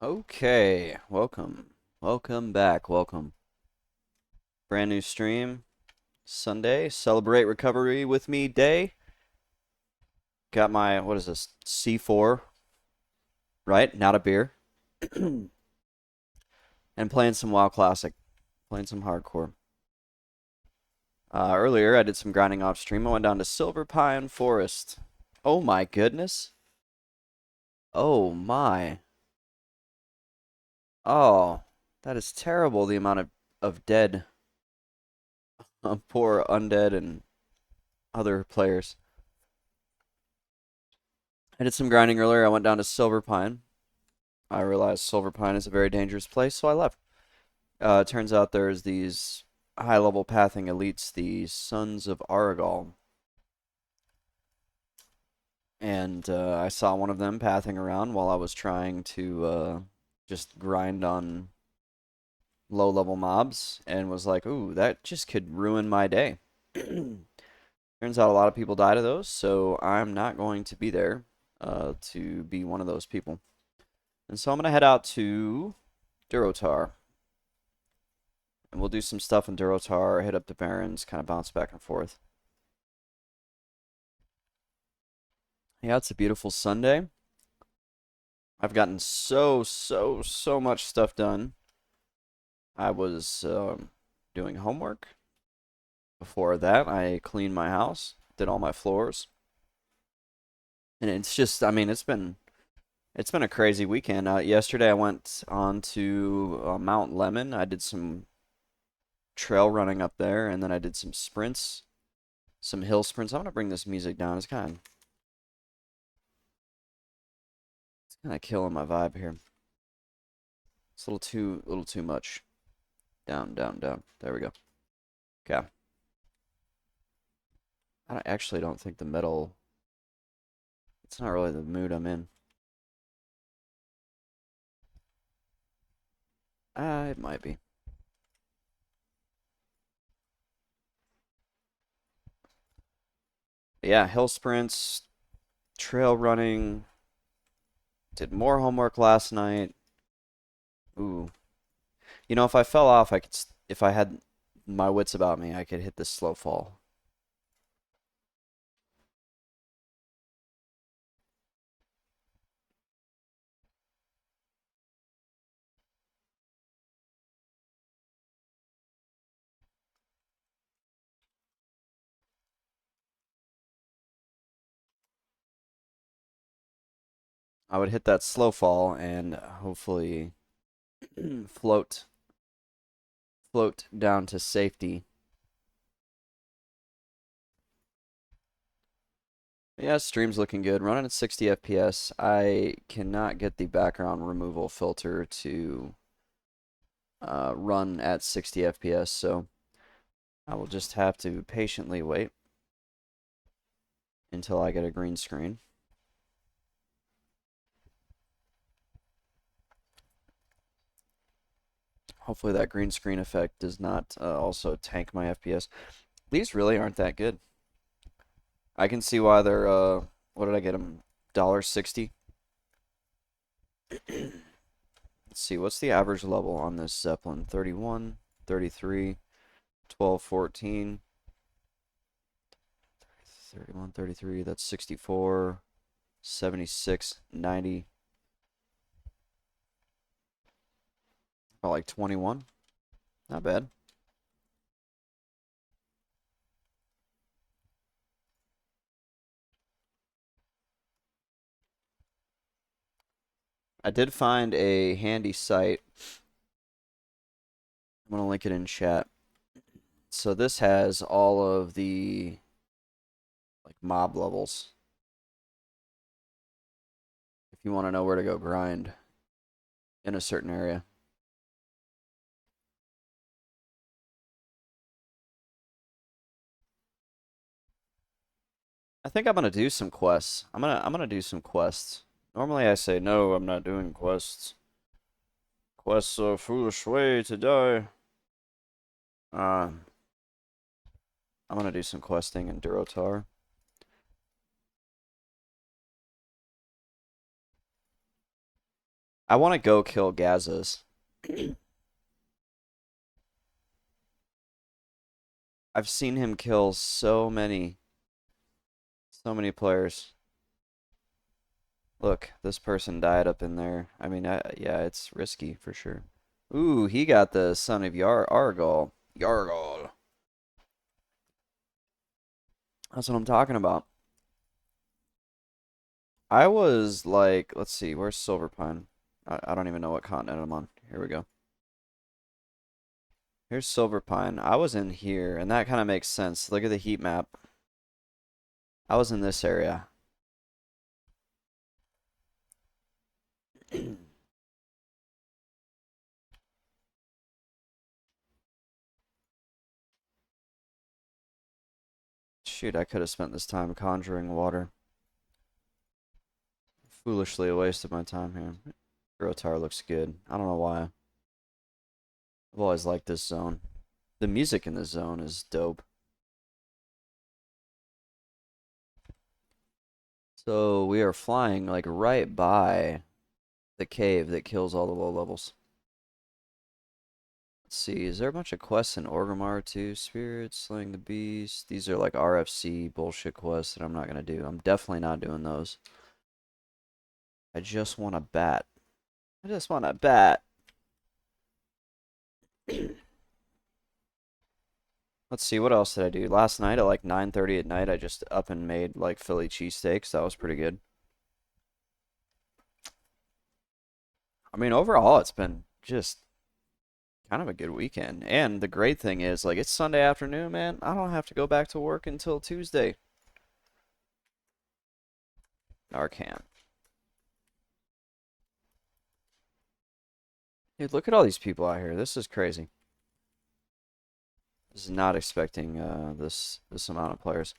Okay, welcome. Welcome back. Welcome. Brand new stream. Sunday. Celebrate recovery with me day. Got my, what is this? C4, right? Not a beer. And playing some WoW Classic. Playing some hardcore. Earlier, I did some grinding off stream. I went down to Silver Pine Forest. Oh my goodness. Oh my. Oh, that is terrible, the amount of dead, poor undead and other players. I did some grinding earlier. I went down to Silver Pine. I realized Silver Pine is a very dangerous place, so I left. It turns out there's these high-level pathing elites, the Sons of Aragal. And I saw one of them pathing around while I was trying to just grind on low-level mobs, and was like, ooh, that just could ruin my day. Turns out a lot of people died of those, so I'm not going to be there to be one of those people. And so I'm going to head out to Durotar. And we'll do some stuff in Durotar, hit up the Barrens, kind of bounce back and forth. Yeah, it's a beautiful Sunday. I've gotten so much stuff done. I was doing homework. Before that, I cleaned my house, did all my floors. And it's just, I mean, it's been a crazy weekend. Yesterday I went on to Mount Lemon. I did some trail running up there, and then I did some sprints, some hill sprints. I'm gonna bring this music down. It's kind of killing my vibe here. It's a little too much. Down, down, down. There we go. Okay. Actually don't think the metal. It's not really the mood I'm in. It might be. Yeah, hill sprints, trail running. Did more homework last night. Ooh. You know, if I fell off, if I had my wits about me, I could hit this slow fall. I would hit that slow fall and hopefully float down to safety. Yeah, stream's looking good. Running at 60 FPS. I cannot get the background removal filter to run at 60 FPS, so I will just have to patiently wait until I get a green screen. Hopefully that green screen effect does not also tank my FPS. These really aren't that good. I can see why they're, what did I get them? $1.60? Let's see, what's the average level on this Zeppelin? 31, 33, 12, 14, 31, 33, that's 64, 76, 90, about like 21. Not bad. I did find a handy site. I'm gonna link it in chat. So this has all of the like mob levels. If you want to know where to go grind in a certain area. I think I'm gonna do some quests. I'm gonna do some quests. Normally I say no, I'm not doing quests. Quests are a foolish way to die. Uh, I'm gonna do some questing in Durotar. I want to go kill Gazas. I've seen him kill so many players. Look, this person died up in there. I mean, yeah, it's risky for sure. Ooh, he got the son of Argal. Yargal. That's what I'm talking about. I was like, let's see, where's Silverpine? I don't even know what continent I'm on. Here we go. Here's Silverpine. I was in here, and that kind of makes sense. Look at the heat map. I was in this area. Shoot, I could have spent this time conjuring water. Foolishly wasted my time here. Grotar looks good. I don't know why. I've always liked this zone. The music in this zone is dope. So we are flying like right by the cave that kills all the low levels. Let's see, is there a bunch of quests in Orgrimmar too? Spirit, slaying the beast. These are like RFC bullshit quests that I'm not gonna do. I'm definitely not doing those. I just want a bat. I just want a bat. Let's see, what else did I do? Last night at like 9:30 at night, I just up and made like Philly cheesesteaks. That was pretty good. I mean, overall, it's been just kind of a good weekend. And the great thing is, like, it's Sunday afternoon, man. I don't have to go back to work until Tuesday. Narcan. Dude, look at all these people out here. This is crazy. This is not expecting this amount of players.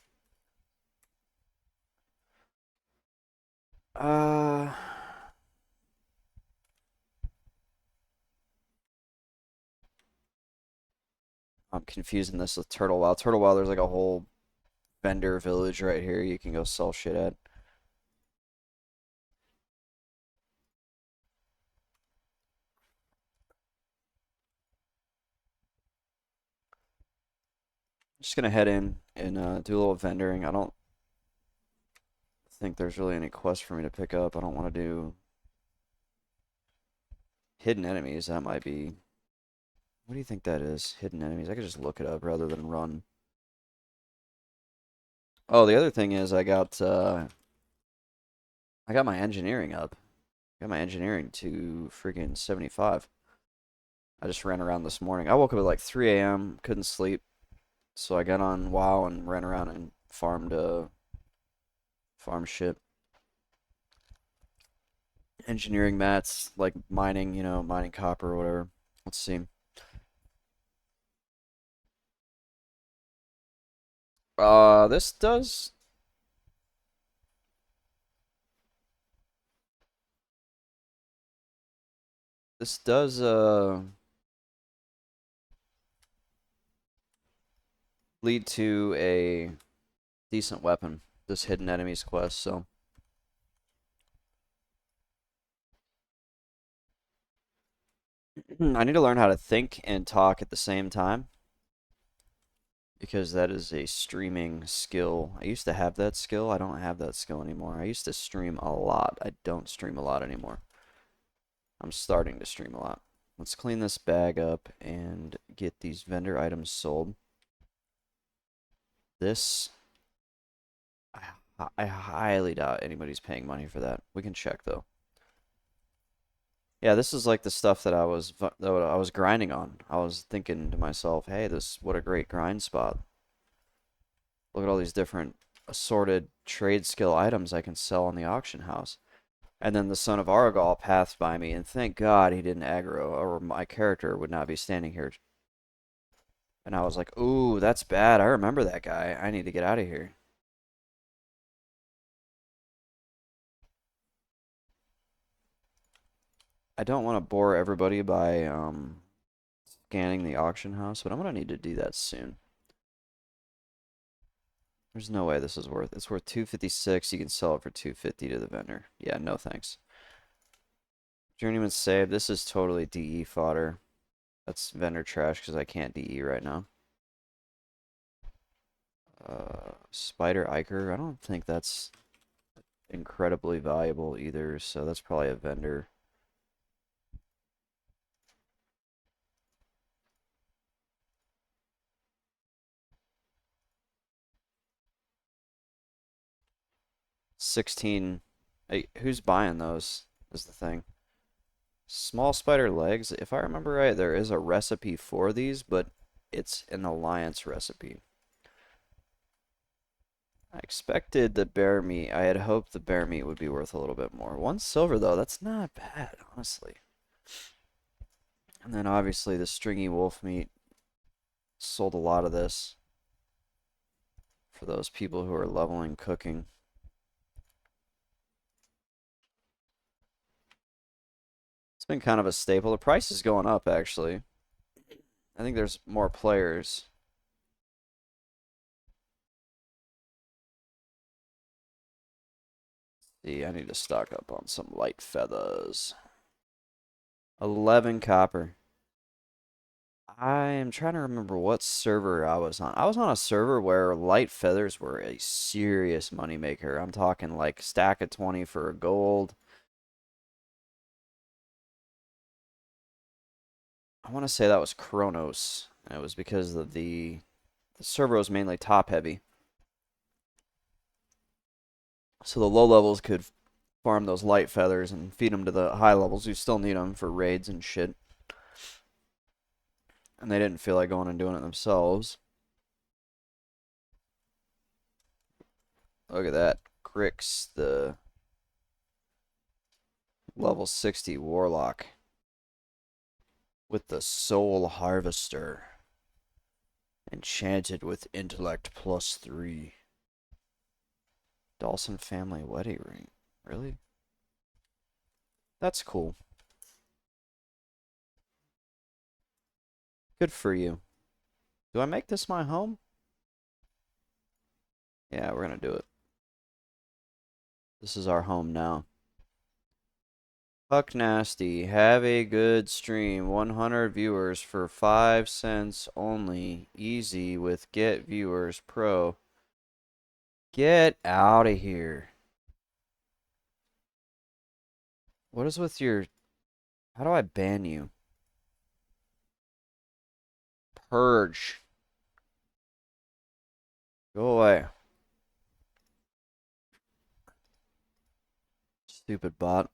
Uh, I'm confusing this with Turtle Wow. Turtle Wow, there's like a whole vendor village right here you can go sell shit at. Just gonna head in and do a little vendoring. I don't think there's really any quests for me to pick up. I don't want to do hidden enemies. That might be. What do you think that is? Hidden enemies. I could just look it up rather than run. Oh, the other thing is I got my engineering up. Got my engineering to freaking 75. I just ran around this morning. I woke up at like 3 a.m. Couldn't sleep, so I got on WoW and ran around and farm shit. Engineering mats, like mining, mining copper or whatever. Let's see. This does lead to a decent weapon. This hidden enemies quest, so I need to learn how to think and talk at the same time because that is a streaming skill. I used to have that skill. I don't have that skill anymore. I used to stream a lot. I don't stream a lot anymore. I'm starting to stream a lot. Let's clean this bag up and get these vendor items sold. This, I highly doubt anybody's paying money for that. We can check though. Yeah, this is like the stuff that I was grinding on. I was thinking to myself, "Hey, what a great grind spot. Look at all these different assorted trade skill items I can sell on the auction house." And then the son of Argal passed by me, and thank God he didn't aggro, or my character would not be standing here. And I was like, "Ooh, that's bad. I remember that guy. I need to get out of here." I don't want to bore everybody by scanning the auction house, but I'm gonna need to do that soon. There's no way this is worth. It's worth 256. You can sell it for 250 to the vendor. Yeah, no thanks. Journeyman save. This is totally DE fodder. That's vendor trash because I can't DE right now. Spider Iker. I don't think that's incredibly valuable either, so that's probably a vendor. $16. Hey, who's buying those? Is the thing. Small spider legs. If I remember right, there is a recipe for these, but it's an alliance recipe. I expected the bear meat. I had hoped the bear meat would be worth a little bit more. 1 silver though, that's not bad, honestly. And then obviously the stringy wolf meat. Sold a lot of this for those people who are leveling cooking. It's been kind of a staple. The price is going up, actually. I think there's more players. See, I need to stock up on some light feathers. 11 copper. I am trying to remember what server I was on. I was on a server where light feathers were a serious moneymaker. I'm talking like stack of 20 for a gold. I want to say that was Kronos. And it was because of the server was mainly top heavy. So the low levels could farm those light feathers and feed them to the high levels who still need them for raids and shit. And they didn't feel like going and doing it themselves. Look at that. Grix, the level 60 warlock with the soul harvester. Enchanted with intellect +3. Dawson family wedding ring. Really? That's cool. Good for you. Do I make this my home? Yeah, we're gonna do it. This is our home now. Huck Nasty, have a good stream. 100 viewers for 5 cents only. Easy with Get Viewers Pro. Get out of here. What is with your... How do I ban you? Purge. Go away. Stupid bot.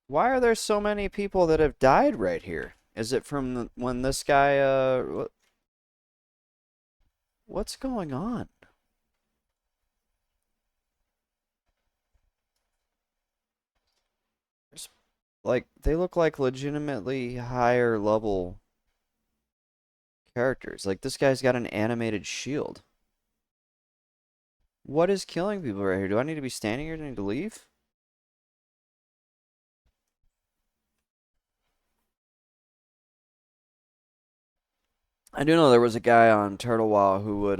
Why are there so many people that have died right here? Is it from when this guy, what's going on? There's, like, they look like legitimately higher level characters. Like, this guy's got an animated shield. What is killing people right here? Do I need to be standing here? Do I need to leave? I do know there was a guy on Turtle Wow who would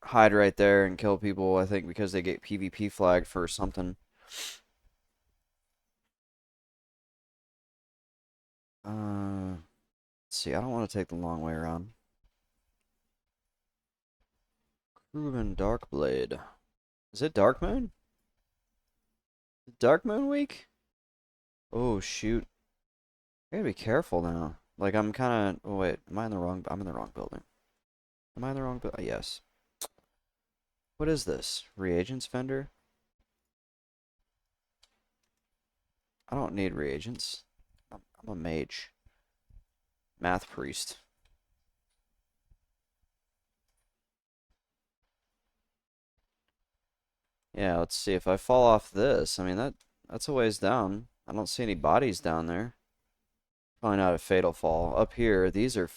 hide right there and kill people, I think, because they get PvP flagged for something. Let's see, I don't want to take the long way around. Proven Darkblade. Is it Dark Moon? Dark Moon week? Oh shoot. I gotta be careful now. Like I'm kinda oh wait, am I in the wrong I'm in the wrong building. Am I in the wrong building? Yes. What is this? Reagents vendor? I don't need reagents. I'm a mage. Math priest. Yeah, let's see if I fall off this. I mean that's a ways down. I don't see any bodies down there. Probably not a fatal fall. Up here, these are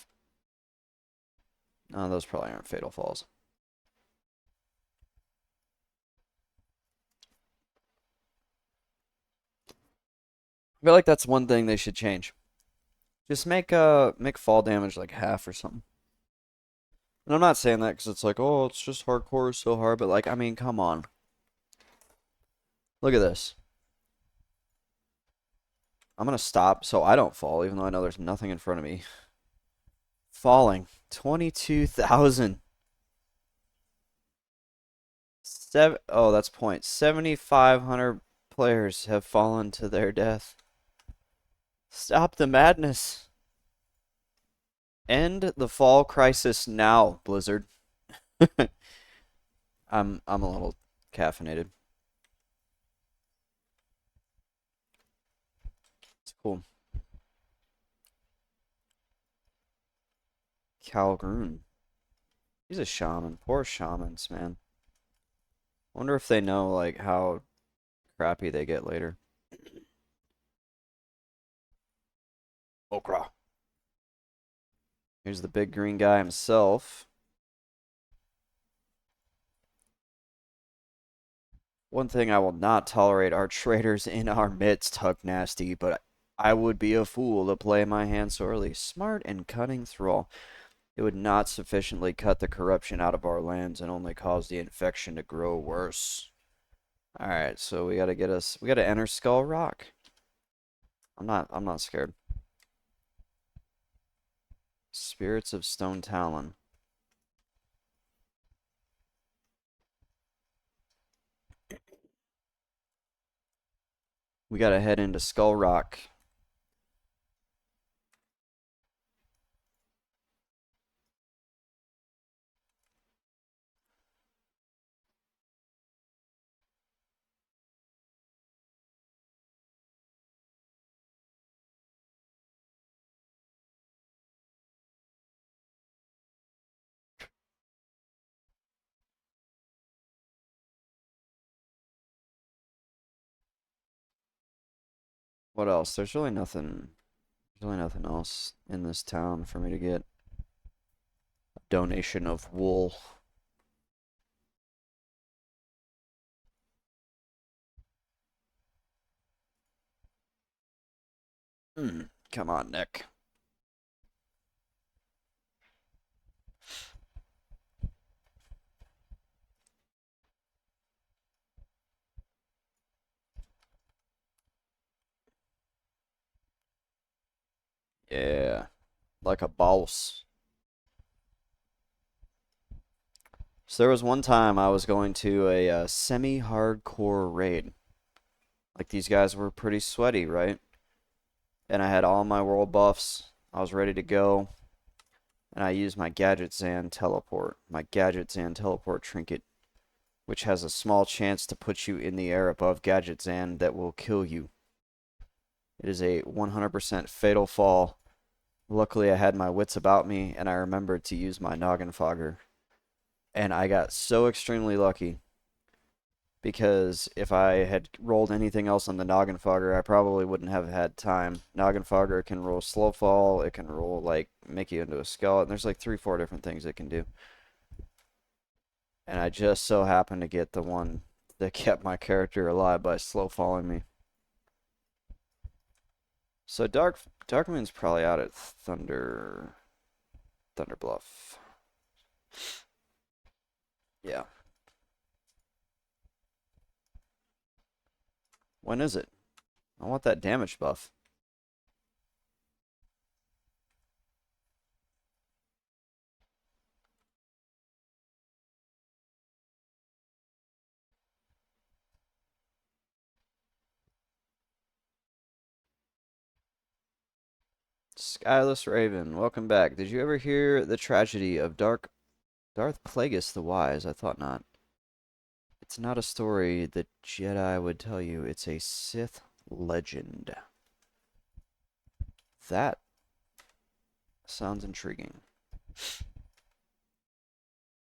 no, those probably aren't fatal falls. I feel like that's one thing they should change. Just make fall damage like half or something. And I'm not saying that because it's like, oh, it's just hardcore, so hard, but like, I mean, come on. Look at this. I'm gonna stop so I don't fall, even though I know there's nothing in front of me. Falling. 22,000. Oh, that's point. 7,500 players have fallen to their death. Stop the madness. End the fall crisis now, Blizzard. I'm a little caffeinated. It's cool. Calgroon. He's a shaman. Poor shamans, man. Wonder if they know like how crappy they get later. Okra. Here's the big green guy himself. One thing I will not tolerate are traitors in our midst, Hug Nasty, but I would be a fool to play my hand so early. Smart and cunning thrall. It would not sufficiently cut the corruption out of our lands and only cause the infection to grow worse. Alright, so we gotta enter Skull Rock. I'm not scared. Spirits of Stone Talon. We gotta head into Skull Rock. What else? There's really nothing else in this town for me to get. A donation of wool. Come on, Nick. Yeah, like a boss. So there was one time I was going to a semi-hardcore raid. Like these guys were pretty sweaty, right? And I had all my world buffs. I was ready to go. And I used my Gadget Zan teleport. My Gadget Zan teleport trinket, which has a small chance to put you in the air above Gadget Zan that will kill you. It is a 100% fatal fall. Luckily, I had my wits about me, and I remembered to use my Noggin Fogger. And I got so extremely lucky because if I had rolled anything else on the Noggin Fogger, I probably wouldn't have had time. Noggin Fogger can roll slow fall, it can roll like make you into a skeleton. There's like 3, 4 different things it can do. And I just so happened to get the one that kept my character alive by slow falling me. So Darkmoon's probably out at Thunder Bluff. Yeah. When is it? I want that damage buff. Skyless Raven, welcome back. Did you ever hear the tragedy of Darth Plagueis the Wise? I thought not. It's not a story the Jedi would tell you. It's a Sith legend. That sounds intriguing.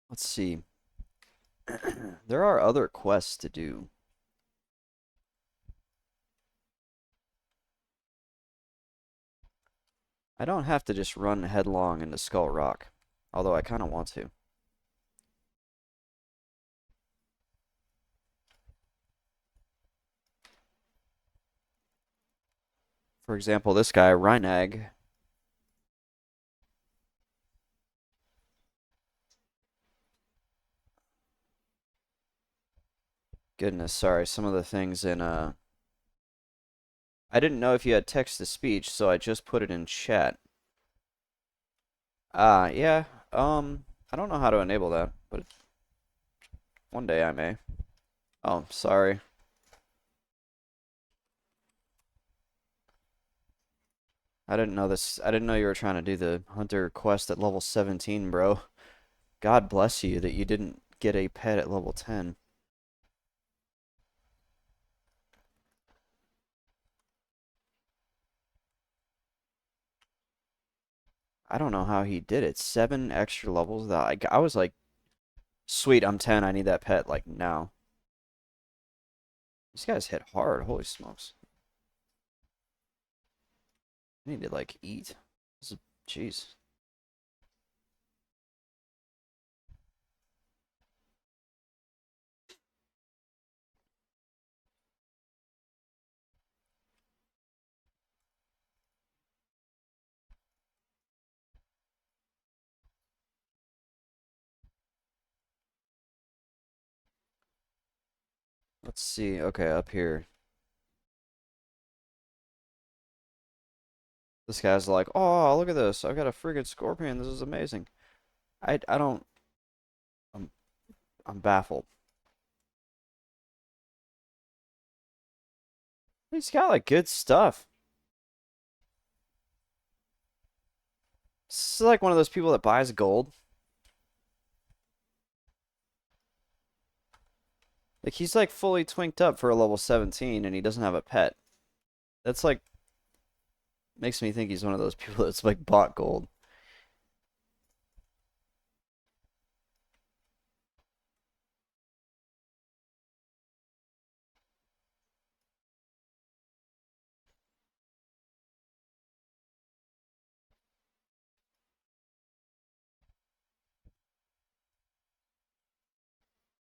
Let's see. There are other quests to do. I don't have to just run headlong into Skull Rock, although I kind of want to. For example, this guy, Reinag. Goodness, sorry. Some of the things in I didn't know if you had text to speech, so I just put it in chat. Yeah. I don't know how to enable that, but one day I may. Oh, sorry. I didn't know this. I didn't know you were trying to do the hunter quest at level 17, bro. God bless you that you didn't get a pet at level 10. I don't know how he did it. 7 extra levels. That I was like, sweet, I'm 10. I need that pet like now. These guys hit hard. Holy smokes. I need to like eat. This is, jeez. Let's see. Okay, up here. This guy's like, oh, look at this. I've got a friggin' scorpion. This is amazing. I don't. I'm I'm baffled. He's got like good stuff. This is like one of those people that buys gold. Like he's like fully twinked up for a level 17 and he doesn't have a pet. That's like makes me think he's one of those people that's like bought gold.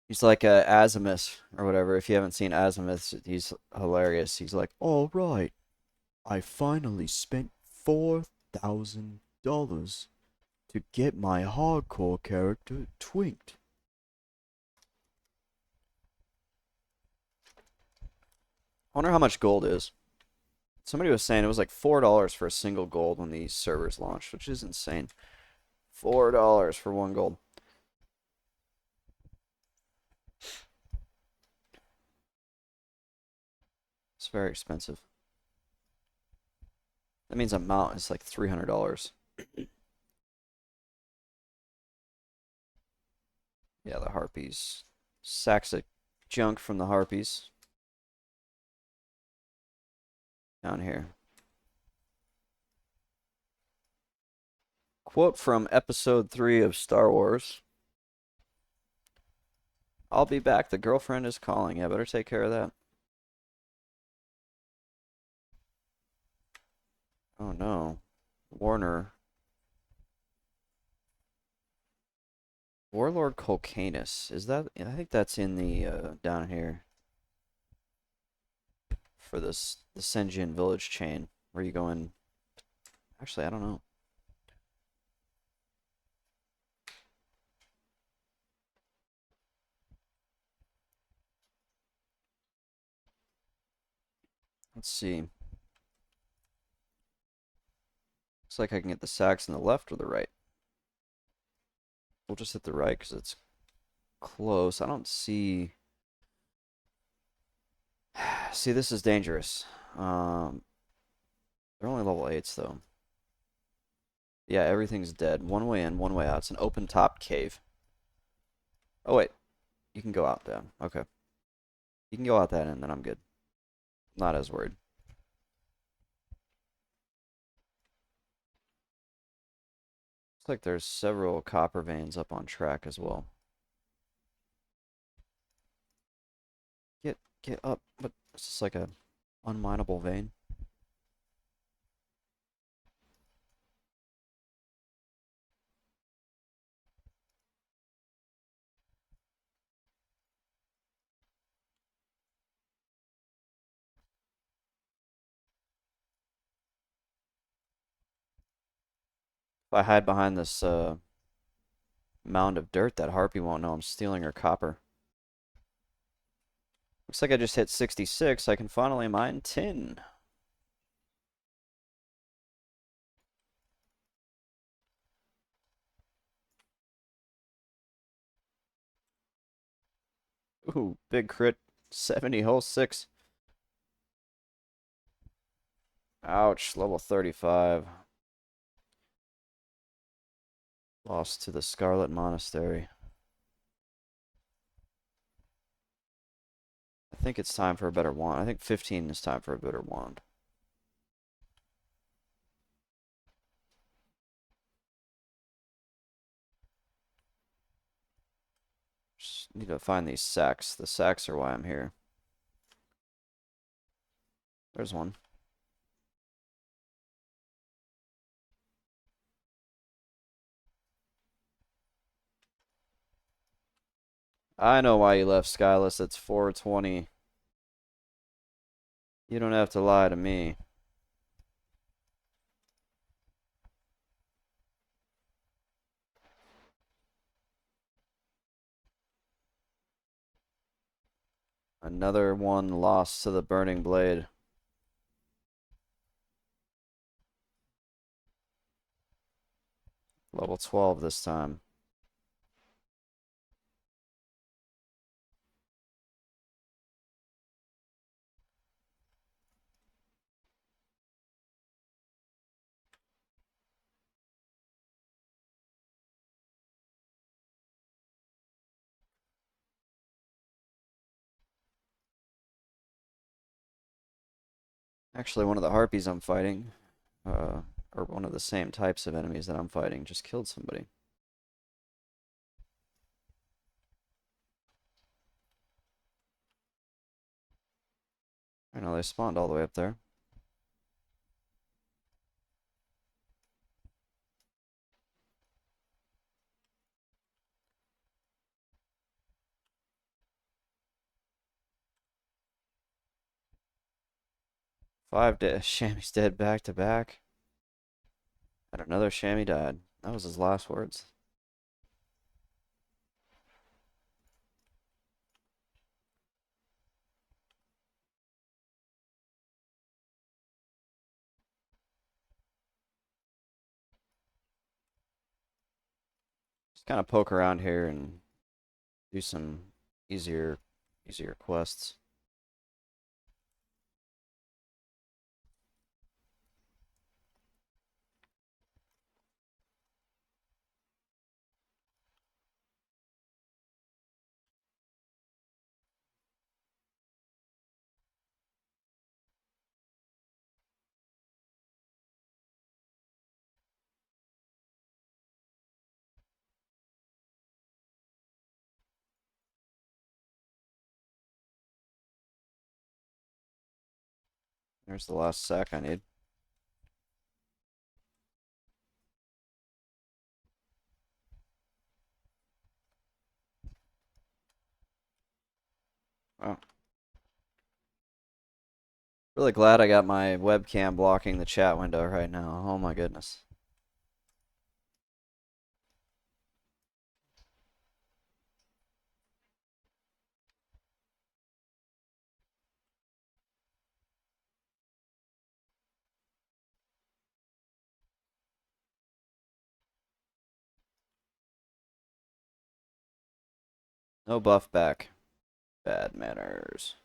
He's like a Azimuth or whatever. If you haven't seen Azimuth, he's hilarious. He's like, all right, I finally spent $4,000 to get my hardcore character twinked. I wonder how much gold is. Somebody was saying it was like $4 for a single gold when these servers launched, which is insane. $4 for one gold. It's very expensive. That means a mount is like $300. Yeah, the harpies. Sacks of junk from the harpies. Down here. Quote from episode 3 of Star Wars. I'll be back. The girlfriend is calling. I better take care of that. Oh no. Warner. Warlord Colcanus. Is that? I think that's in the down here for this the Senjin village chain where you go in. Actually, I don't know. Let's see. Looks like I can get the sacks on the left or the right. We'll just hit the right because it's close. I don't see. See, this is dangerous. They're only level 8s though. Yeah, everything's dead. One way in, one way out. It's an open top cave. Oh wait, you can go out down. Okay, you can go out that end, then I'm good. Not as worried. Looks like there's several copper veins up on track as well. Get up. But it's just like a unminable vein. If I hide behind this mound of dirt, that harpy won't know I'm stealing her copper. Looks like I just hit 66. I can finally mine tin. Ooh, big crit. 70 hull 6. Ouch, level 35. Lost to the Scarlet Monastery. I think it's time for a better wand. I think 15 is time for a better wand. Just need to find these sacks. The sacks are why I'm here. There's one. I know why you left, Skyless. It's 420. You don't have to lie to me. Another one lost to the Burning Blade. Level 12 this time. Actually, one of the harpies I'm fighting, or one of the same types of enemies that I'm fighting, just killed somebody. I know they spawned all the way up there. Five Shammy's dead back to back. And another Shammy died. That was his last words. Just kind of poke around here and do some easier quests. There's the last sack I need. Oh. Really glad I got my webcam blocking the chat window right now. Oh my goodness. No buff back. Bad manners.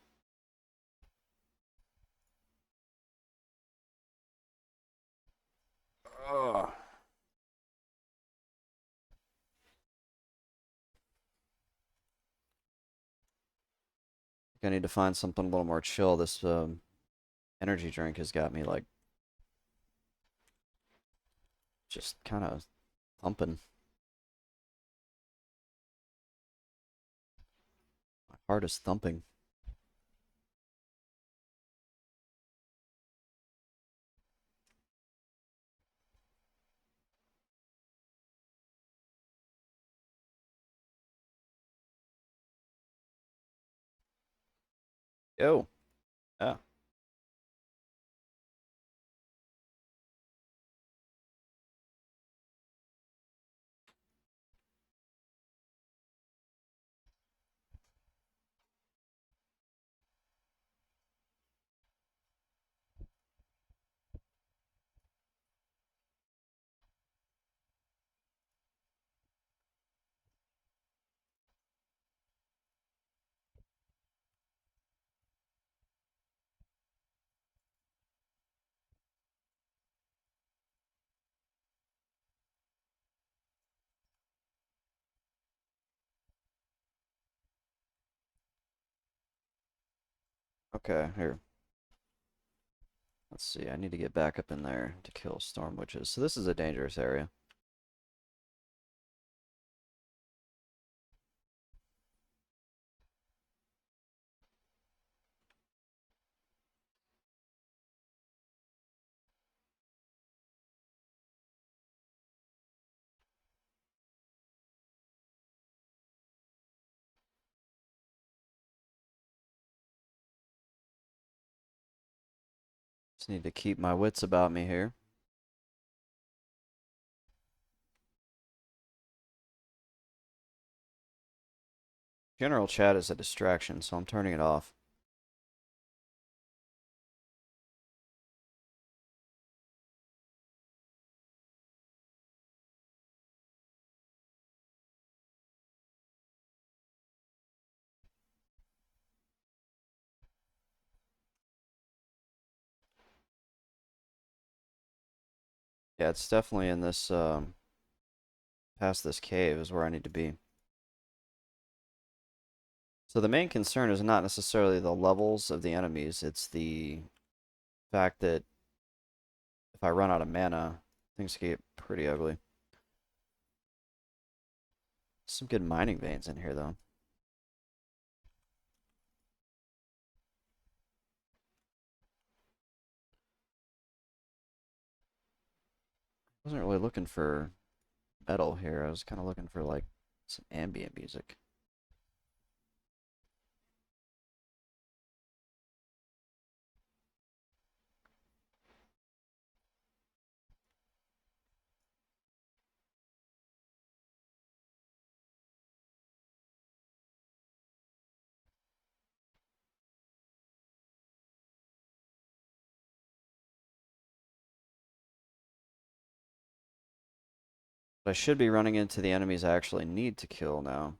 Ugh. I need to find something a little more chill. This energy drink has got me like just kind of thumping. My heart is thumping. Yo. Yeah. Okay, here. Let's see. I need to get back up in there to kill storm witches. So this is a dangerous area. Just need to keep my wits about me here. General chat is a distraction, so I'm turning it off. Yeah, it's definitely in this, past this cave is where I need to be. So the main concern is not necessarily the levels of the enemies, it's the fact that if I run out of mana, things get pretty ugly. Some good mining veins in here, though. Wasn't really looking for metal here. I was kind of looking for, like, some ambient music. But I should be running into the enemies I actually need to kill now.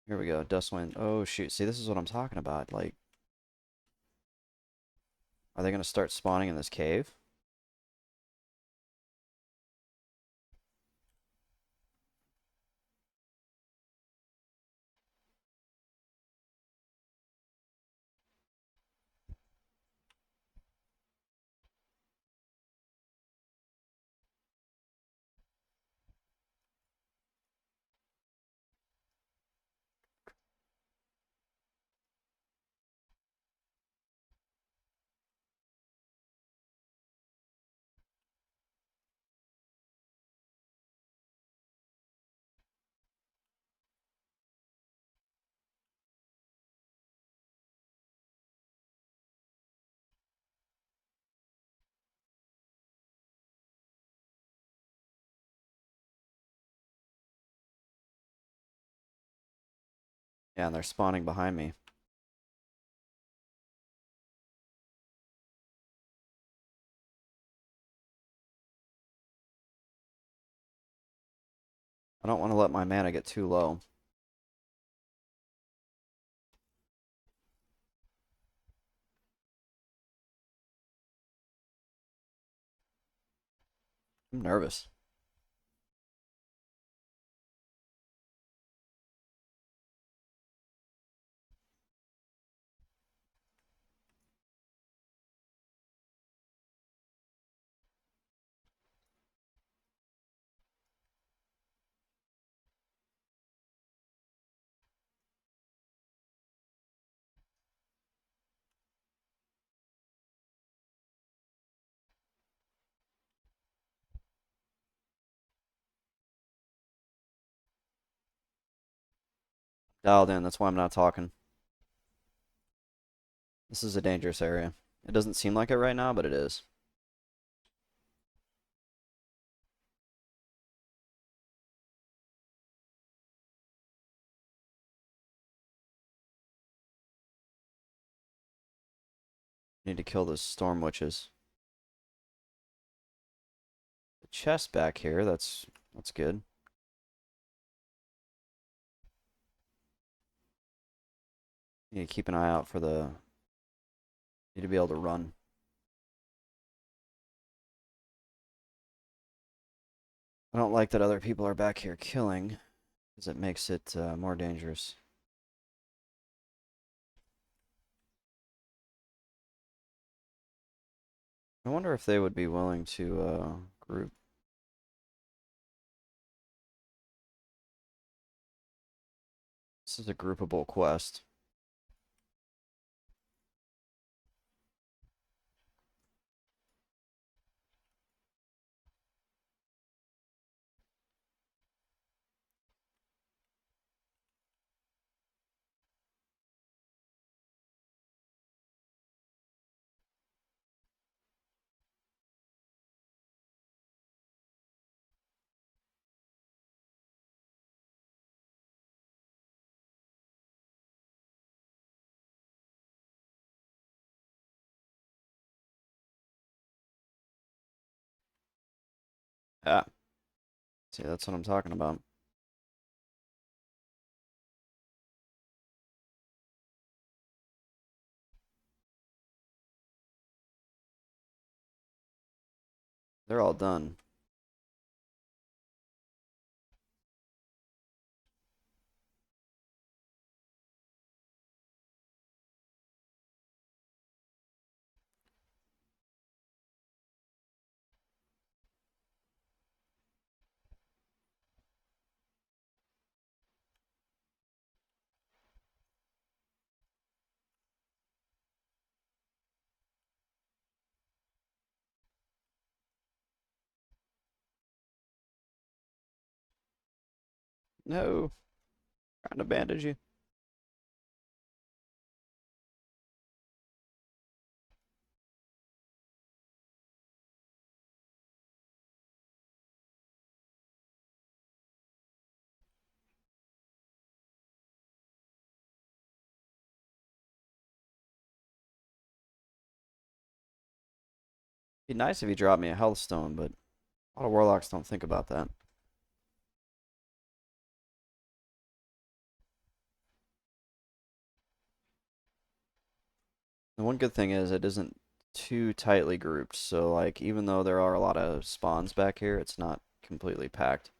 Here we go, Dustwind. Oh, shoot. See, this is what I'm talking about. Like, are they going to start spawning in this cave? Yeah, and they're spawning behind me. I don't want to let my mana get too low. I'm nervous. Dialed in, that's why I'm not talking. This is a dangerous area. It doesn't seem like it right now, but it is. Need to kill those storm witches. The chest back here, that's good. Need to keep an eye out for the... Need to be able to run. I don't like that other people are back here killing, because it makes it more dangerous. I wonder if they would be willing to group. This is a groupable quest. Ah, see, that's what I'm talking about. They're all done. No, trying to bandage you. Be nice if you dropped me a health stone, but a lot of warlocks don't think about that. The one good thing is it isn't too tightly grouped, so like even though there are a lot of spawns back here, it's not completely packed.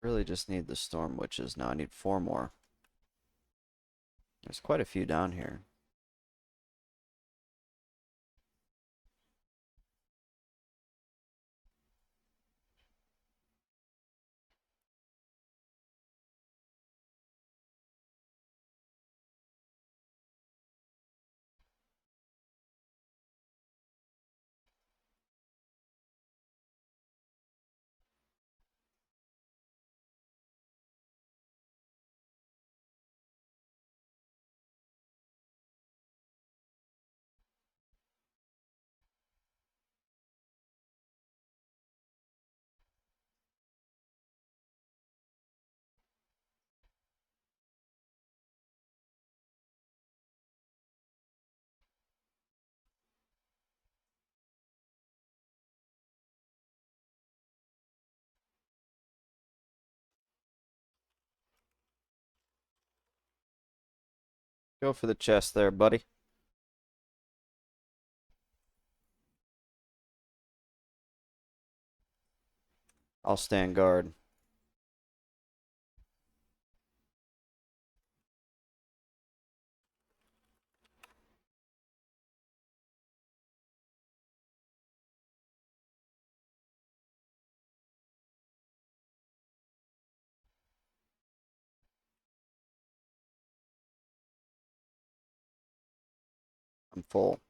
Really just need the storm witches now. I need 4 more. There's quite a few down here. Go for the chest there, buddy. I'll stand guard. I'm full.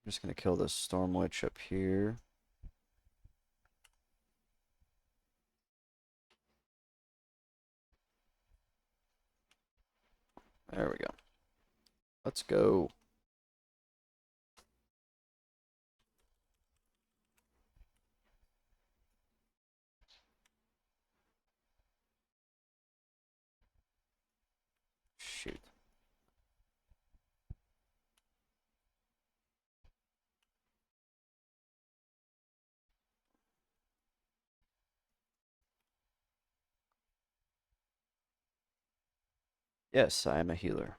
I'm just gonna kill this storm witch up here. There we go. Let's go. Shoot. Yes, I am a healer.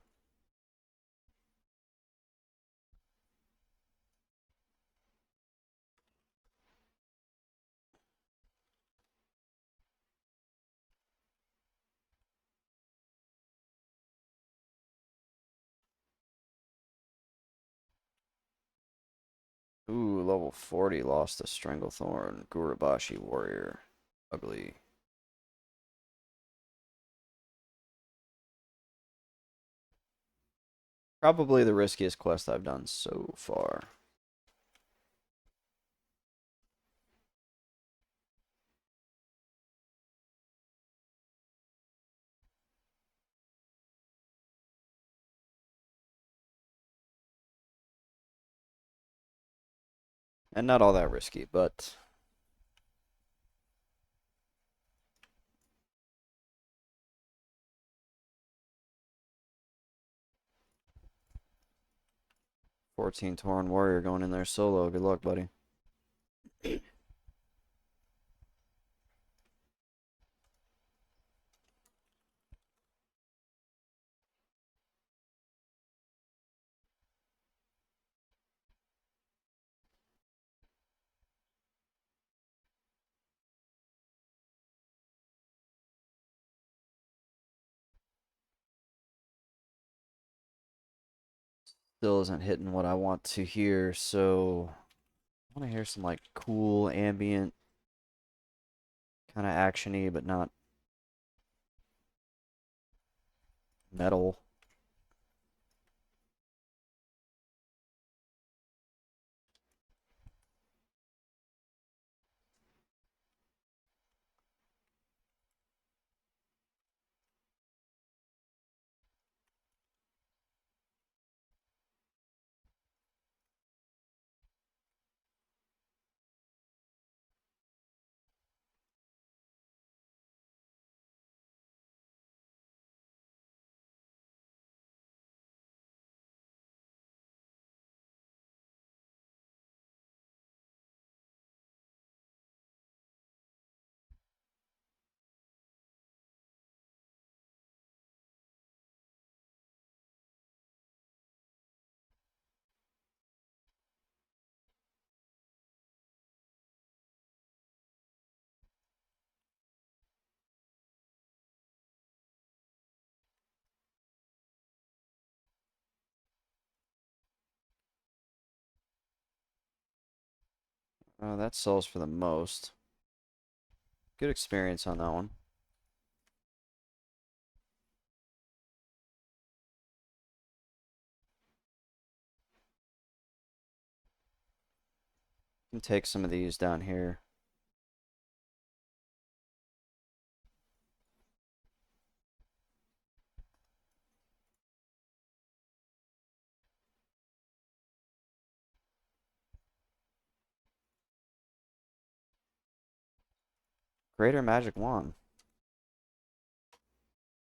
Ooh, level 40 lost to Stranglethorn, Gurabashi Warrior. Ugly. Probably the riskiest quest I've done so far. And not all that risky, but 14 Tauren Warrior going in there solo. Good luck, buddy. Still isn't hitting what I want to hear, so I want to hear some like cool ambient kind of actiony, but not metal. That sells for the most. Good experience on that one. Can take some of these down here. Greater Magic Wand.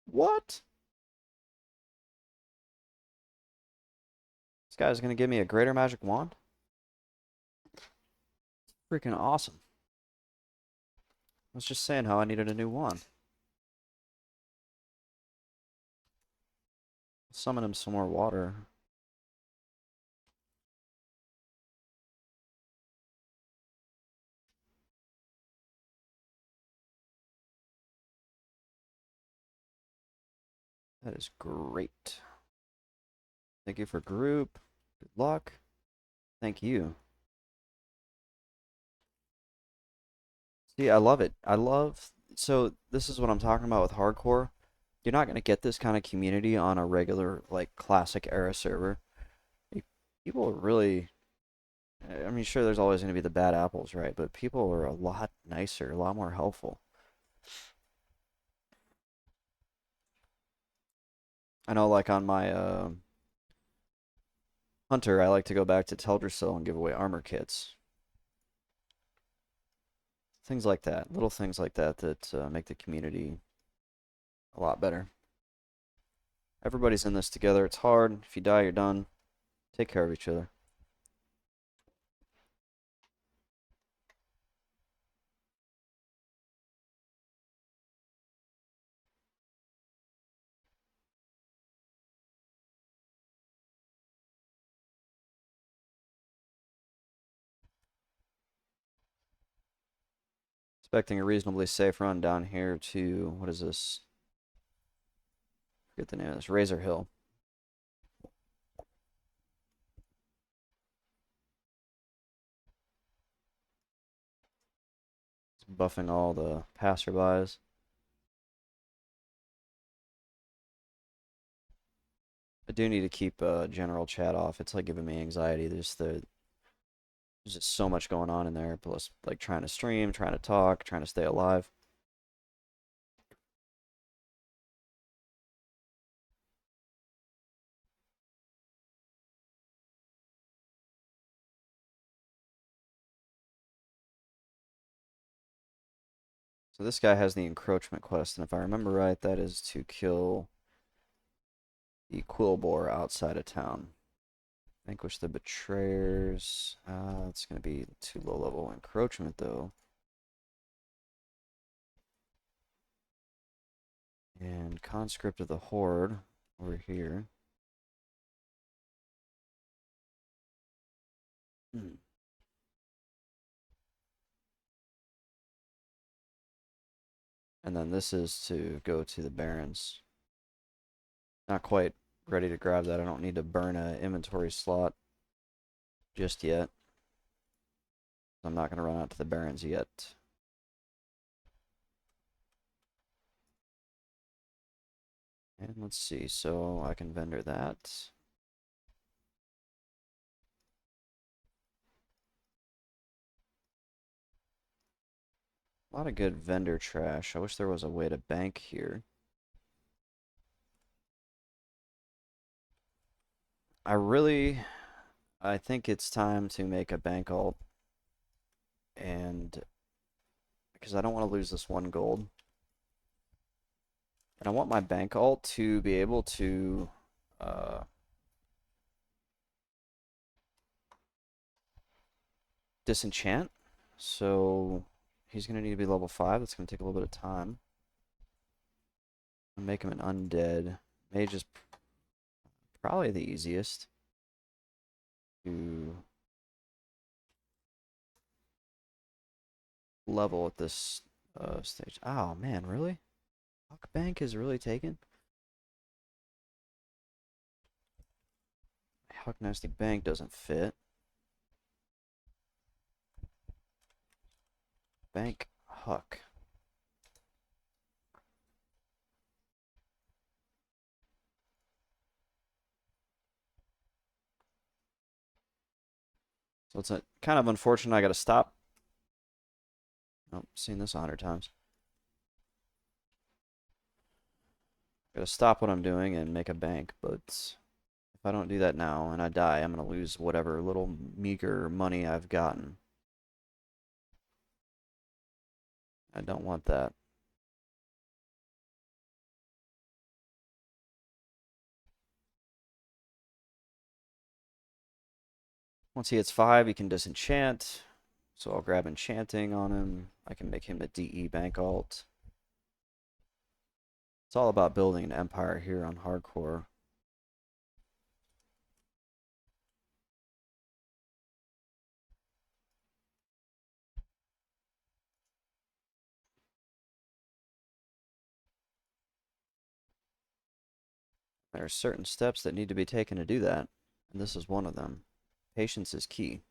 What? This guy's gonna give me a Greater Magic Wand? Freaking awesome. I was just saying how I needed a new wand. Summon him some more water. That is great. Thank you for group. Good luck. Thank you. See, I love it. So this is what I'm talking about with hardcore. You're not gonna get this kind of community on a regular, like, classic era server. People are really, I mean, sure, there's always gonna be the bad apples, right? But people are a lot nicer, a lot more helpful. I know, like on my Hunter, I like to go back to Teldrassil and give away armor kits. Things like that, little things like that that make the community a lot better. Everybody's in this together. It's hard. If you die, you're done. Take care of each other. Expecting a reasonably safe run down here to, what is this? Forget the name of this. Razor Hill. It's buffing all the passerbys. I do need to keep general chat off. It's like giving me anxiety. There's just so much going on in there. Plus, like trying to stream, trying to talk, trying to stay alive. So this guy has the encroachment quest, and if I remember right, that is to kill the Quillbore outside of town. Vanquish the betrayers. It's going to be too low level encroachment though. And conscript of the horde over here. Hmm. And then this is to go to the barons. Not quite ready to grab that. I don't need to burn an inventory slot just yet. I'm not going to run out to the barons yet. And let's see, so I can vendor that. A lot of good vendor trash. I wish there was a way to bank here. I think it's time to make a bank alt, and because I don't want to lose this 1 gold. And I want my bank alt to be able to disenchant. So he's going to need to be level 5. That's going to take a little bit of time. I'll make him an undead. Mage is probably the easiest to level at this stage. Oh man, really? Huck Bank is really taken? Huck Nasty Bank doesn't fit. Bank Huck. So it's kind of unfortunate I got to stop. Oh, seen this 100 times. Got to stop what I'm doing and make a bank, but if I don't do that now and I die, I'm going to lose whatever little meager money I've gotten. I don't want that. Once he hits 5, he can disenchant. So I'll grab enchanting on him. I can make him a DE bank alt. It's all about building an empire here on hardcore. There are certain steps that need to be taken to do that, and this is one of them. Patience is key.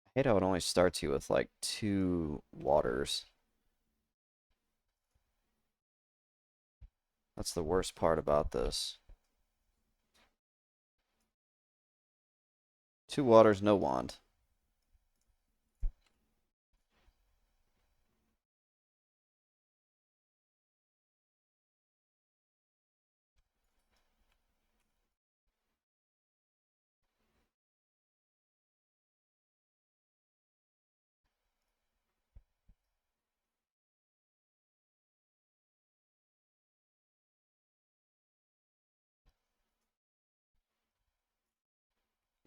I hate how it only starts you with like 2 waters. That's the worst part about this. 2 waters, no wand.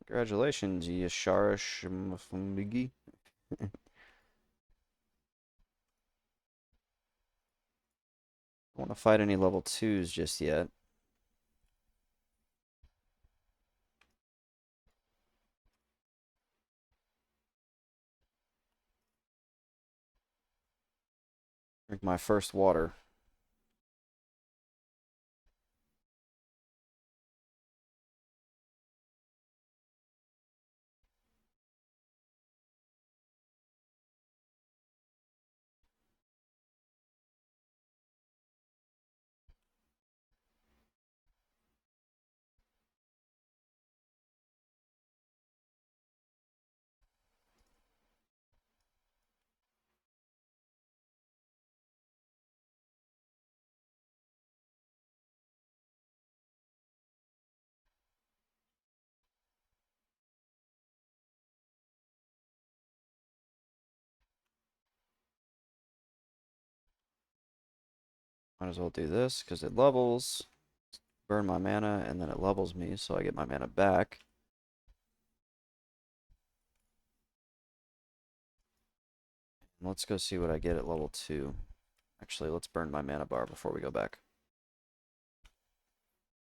Congratulations, Yashara Shimafumigi. I don't want to fight any level 2s just yet. Drink my first water. Might as well do this because it levels. Burn my mana, and then it levels me, so I get my mana back. Let's go see what I get at level 2. Actually, let's burn my mana bar before we go back.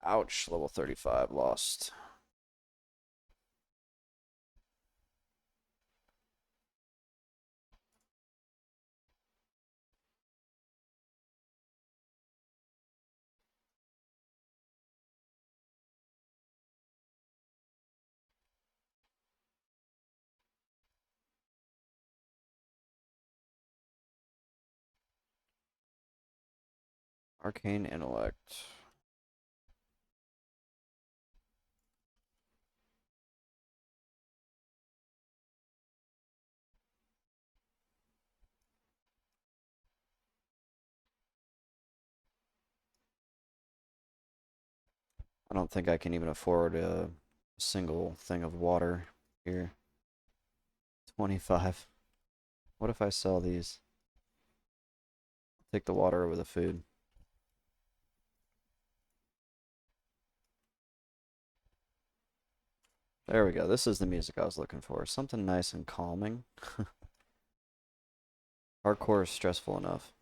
Ouch, level 35, lost. Arcane Intellect. I don't think I can even afford a single thing of water here. 25. What if I sell these? Take the water over the food. There we go. This is the music I was looking for. Something nice and calming. Hardcore is stressful enough.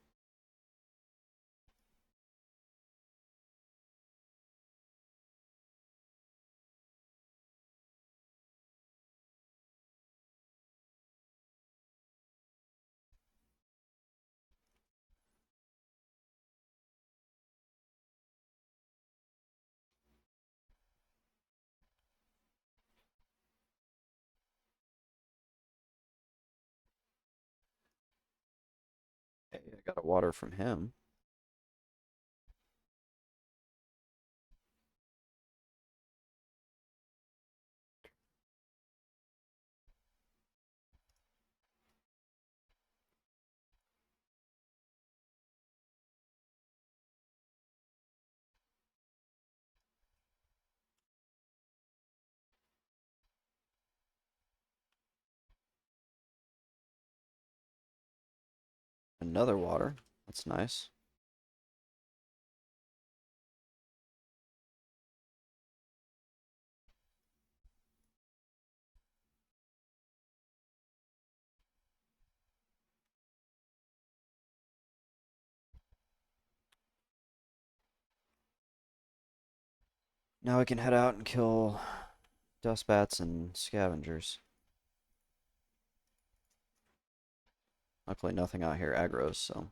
Hey, I got a water from him. Another water. That's nice. Now we can head out and kill dust bats and scavengers. Luckily nothing out here aggroes, so.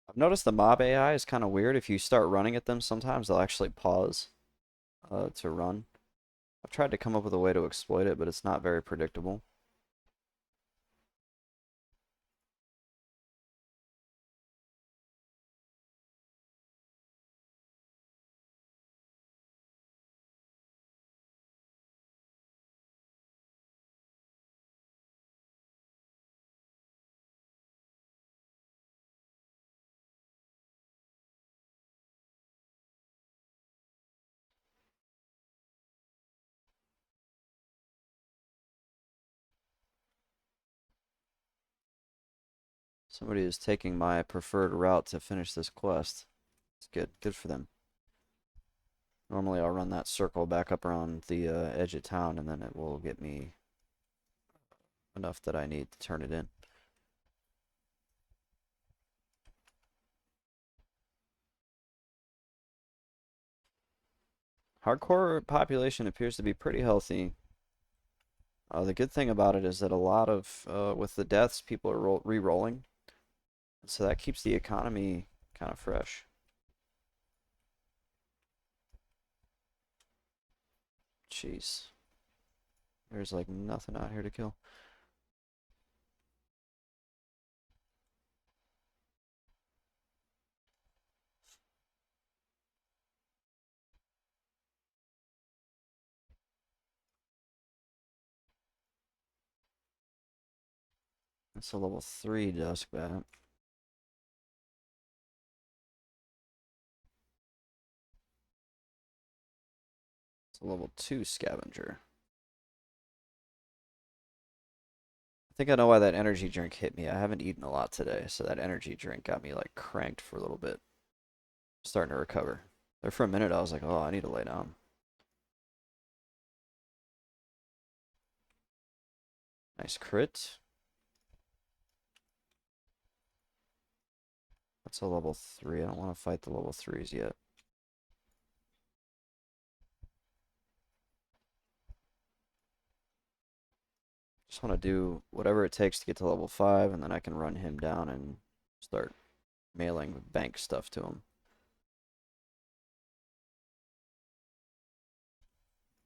I've noticed the mob AI is kind of weird. If you start running at them, sometimes they'll actually pause to run. I've tried to come up with a way to exploit it, but it's not very predictable. Somebody is taking my preferred route to finish this quest. It's good. Good for them. Normally I'll run that circle back up around the edge of town, and then it will get me enough that I need to turn it in. Hardcore population appears to be pretty healthy. The good thing about it is that a lot of, with the deaths, people are re-rolling. So that keeps the economy kind of fresh. Jeez. There's like nothing out here to kill. That's a level 3 Dusk Bat. It's a level 2 Scavenger. I think I know why that energy drink hit me. I haven't eaten a lot today, so that energy drink got me like cranked for a little bit. Starting to recover. There for a minute I was like, oh, I need to lay down. Nice crit. That's a level 3. I don't want to fight the level 3s yet. Just want to do whatever it takes to get to level 5, and then I can run him down and start mailing bank stuff to him.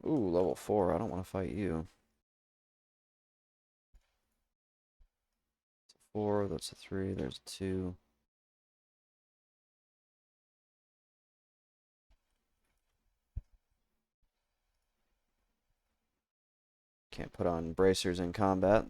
Ooh, level 4. I don't want to fight you. It's a 4, that's a 3, there's a 2. Can't put on bracers in combat.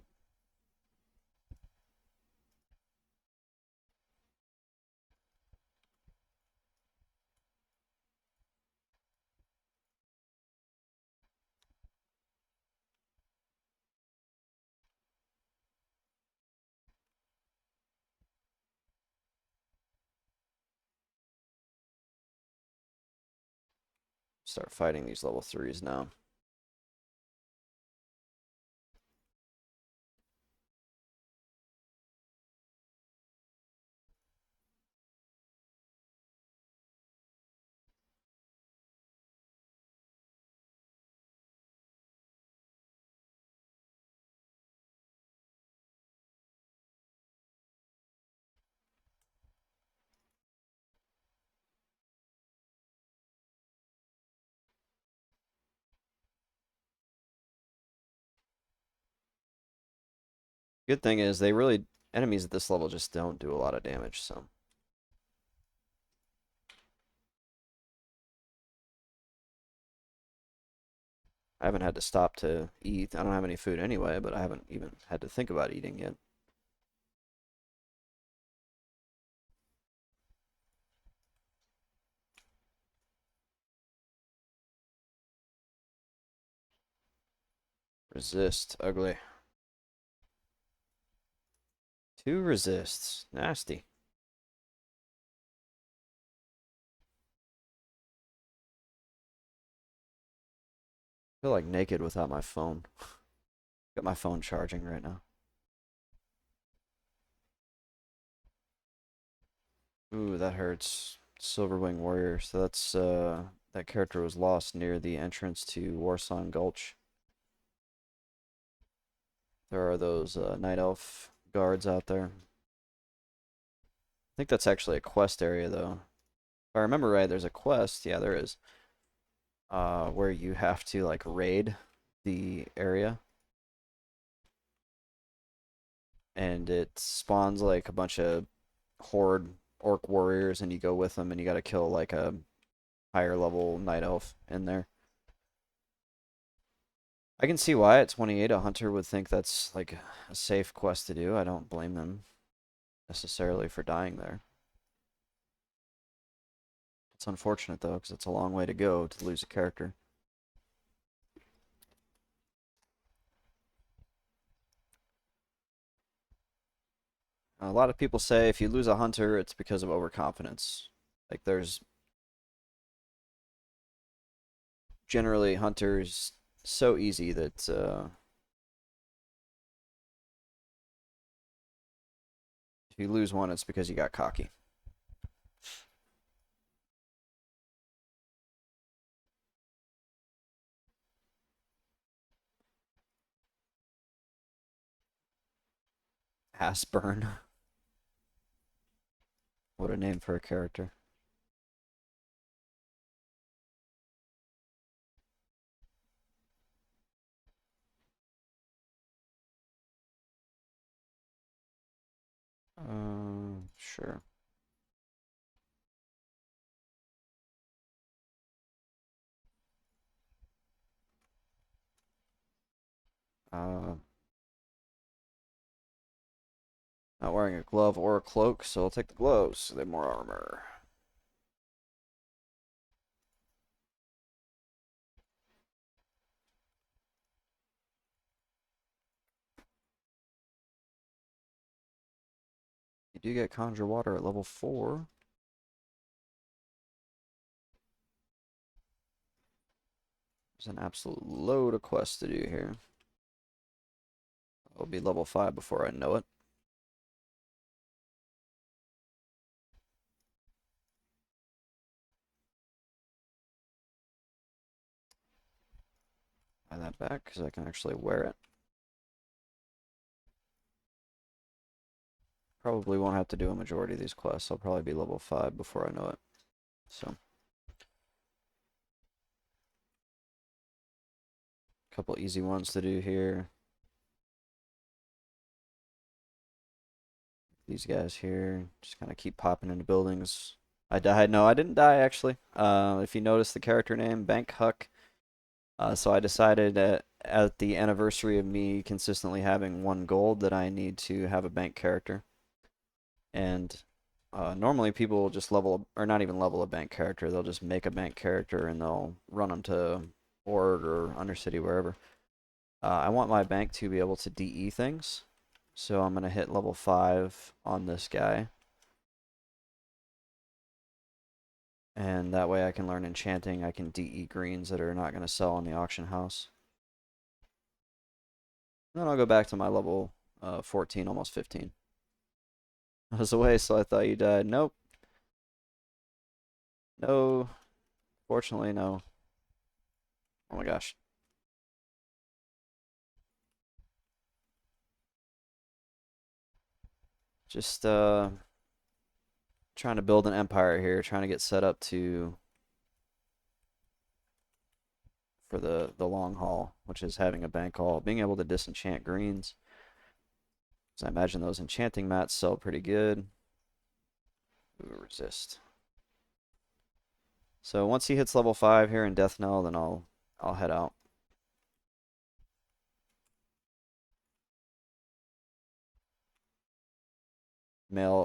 Start fighting these level 3s now. Good thing is enemies at this level just don't do a lot of damage, so. I haven't had to stop to eat. I don't have any food anyway, but I haven't even had to think about eating yet. Resist. Ugly. 2 resists. Nasty. I feel like naked without my phone. Got my phone charging right now. Ooh, that hurts. Silverwing Warrior. So that's that character was lost near the entrance to Warsong Gulch. There are those Night Elf guards out there. I think that's actually a quest area though. If I remember right, there's a quest. Yeah, there is. where you have to like raid the area, and it spawns like a bunch of horde orc warriors, and you go with them, and you got to kill like a higher level night elf in there. I can see why at 28 a hunter would think that's like a safe quest to do. I don't blame them necessarily for dying there. It's unfortunate though, because it's a long way to go to lose a character. A lot of people say if you lose a hunter, it's because of overconfidence. Like there's generally hunters so easy that if you lose one, it's because you got cocky. Assburn. What a name for a character. Sure. Uh, Not wearing a glove or a cloak, so I'll take the gloves. They have more armor. You do get Conjure Water at level 4. There's an absolute load of quests to do here. I'll be level 5 before I know it. Buy that back because I can actually wear it. Probably won't have to do a majority of these quests. I'll probably be level 5 before I know it. So, a couple easy ones to do here. These guys here, just kind of keep popping into buildings. I died. No, I didn't die actually. If you notice the character name, Bank Huck. So I decided at the anniversary of me consistently having 1 gold that I need to have a bank character. And normally people will just level, or not even level a bank character. They'll just make a bank character and they'll run them to Ord or Undercity, wherever. I want my bank to be able to DE things. So I'm going to hit level 5 on this guy. And that way I can learn enchanting. I can DE greens that are not going to sell in the auction house. Then I'll go back to my level 14, almost 15. I was away, so I thought you died. Nope. No. Fortunately, no. Oh my gosh. Just trying to build an empire here, trying to get set up to for the long haul, which is having a bank haul, being able to disenchant greens. So I imagine those enchanting mats sell pretty good. Ooh, resist. So once he hits level 5 here in Death Knell, then I'll head out.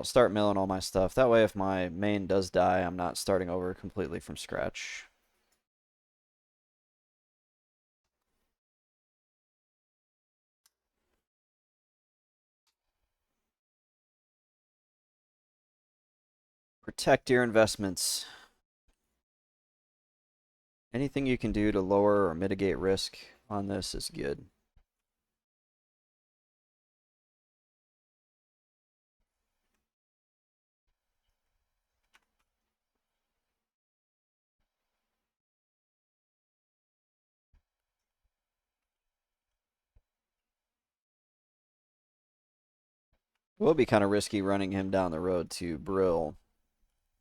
Start milling all my stuff. That way if my main does die, I'm not starting over completely from scratch. Protect your investments. Anything you can do to lower or mitigate risk on this is good. It will be kind of risky running him down the road to Brill,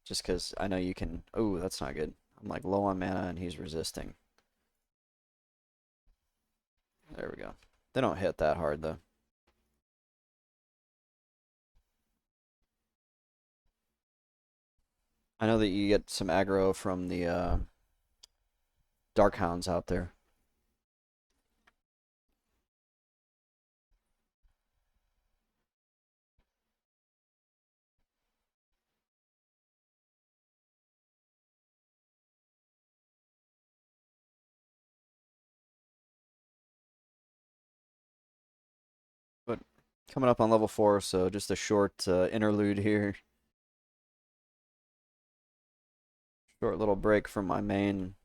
just because I know you can. Oh, that's not good. I'm like low on mana and he's resisting. There we go. They don't hit that hard though. I know that you get some aggro from the Dark Hounds out there. But coming up on level 4, so just a short interlude here. Short little break from my main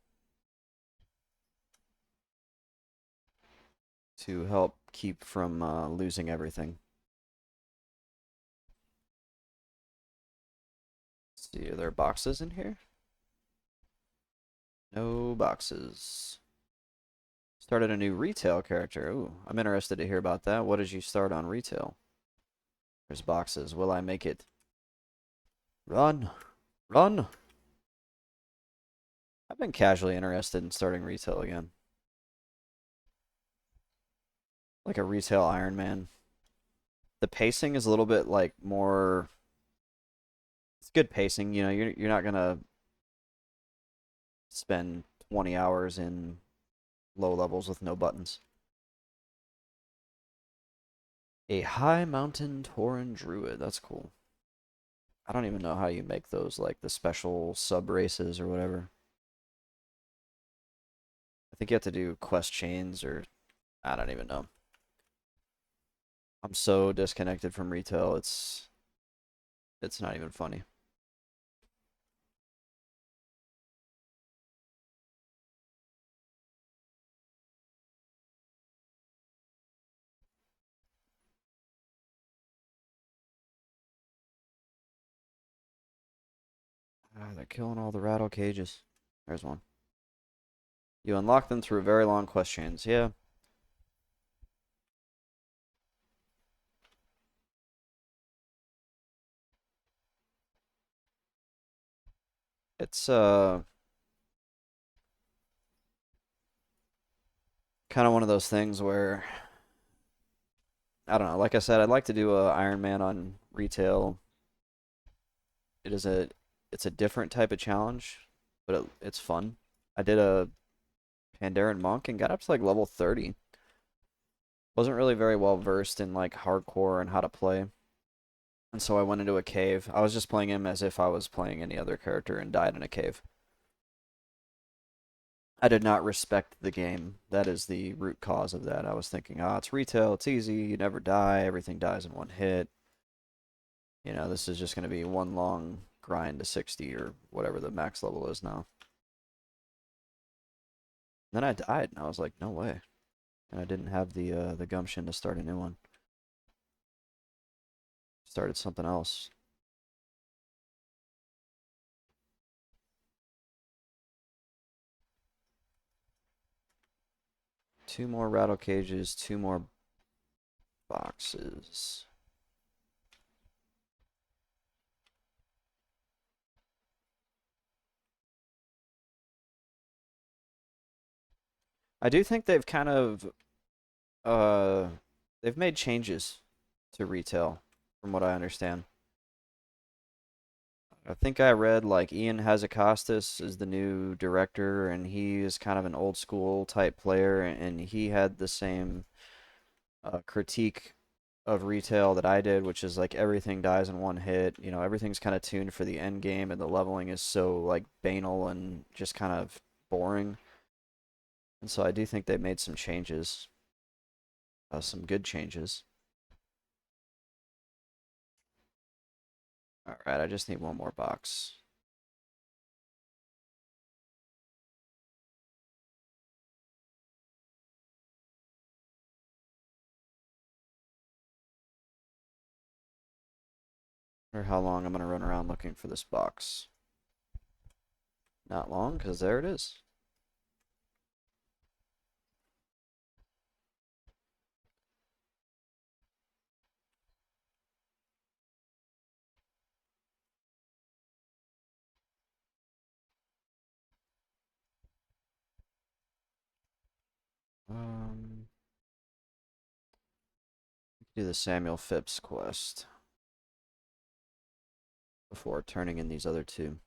to help keep from losing everything. Let's see, are there boxes in here? No boxes. Started a new retail character. Ooh, I'm interested to hear about that. What did you start on retail? There's boxes. Will I make it? Run! Run! I've been casually interested in starting retail again. Like a retail Iron Man. The pacing is a little bit like more. It's good pacing. You know, you're not gonna spend 20 hours in low levels with no buttons. A high mountain Tauren druid. That's cool. I don't even know how you make those, like the special sub races or whatever. I think you have to do quest chains or I don't even know. I'm so disconnected from retail. It's not even funny. Ah, they're killing all the rattle cages. There's one. You unlock them through very long quest chains. Yeah. It's kind of one of those things where I don't know. Like I said, I'd like to do a Iron Man on retail. It is a it's a different type of challenge, but it's fun. I did a Pandaren monk and got up to like level 30. Wasn't really very well versed in like hardcore and how to play. And so I went into a cave. I was just playing him as if I was playing any other character and died in a cave. I did not respect the game. That is the root cause of that. I was thinking, oh, it's retail, it's easy, you never die, everything dies in one hit. You know, this is just going to be one long grind to 60 or whatever the max level is now. Then I died, and I was like, no way. And I didn't have the gumption to start a new one. Started something else. Two more rattle cages, two more boxes. I do think they've kind of uh they've made changes to retail from what I understand. I think I read like Ian Hazacostas is the new director and he is kind of an old school type player and he had the same critique of retail that I did, which is like everything dies in one hit. You know, everything's kind of tuned for the end game, and the leveling is so like banal and just kind of boring. And so I do think they made some changes, some good changes. All right, I just need one more box. Or how long I'm gonna run around looking for this box. Not long, because there it is. Um, do the Samuel Phipps quest before turning in these other two.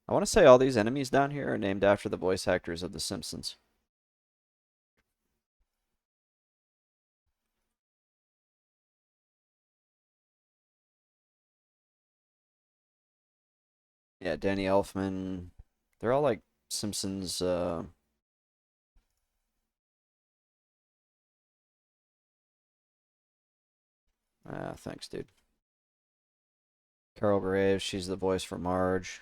I want to say all these enemies down here are named after the voice actors of The Simpsons. Yeah, Danny Elfman. They're all like Simpsons. Thanks, dude. Carol Graves, she's the voice for Marge.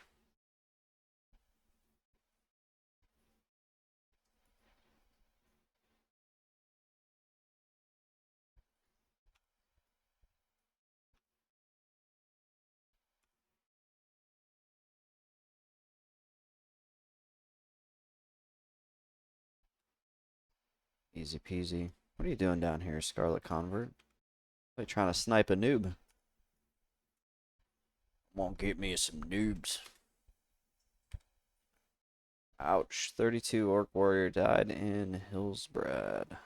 Easy peasy. What are you doing down here, Scarlet Convert? Are you trying to snipe a noob? Won't get me some noobs. Ouch. 32 Orc Warrior died in Hillsbrad.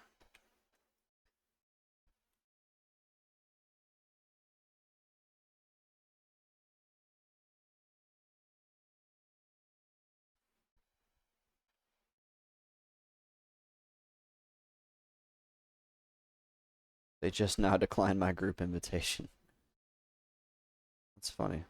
They just now declined my group invitation. That's funny.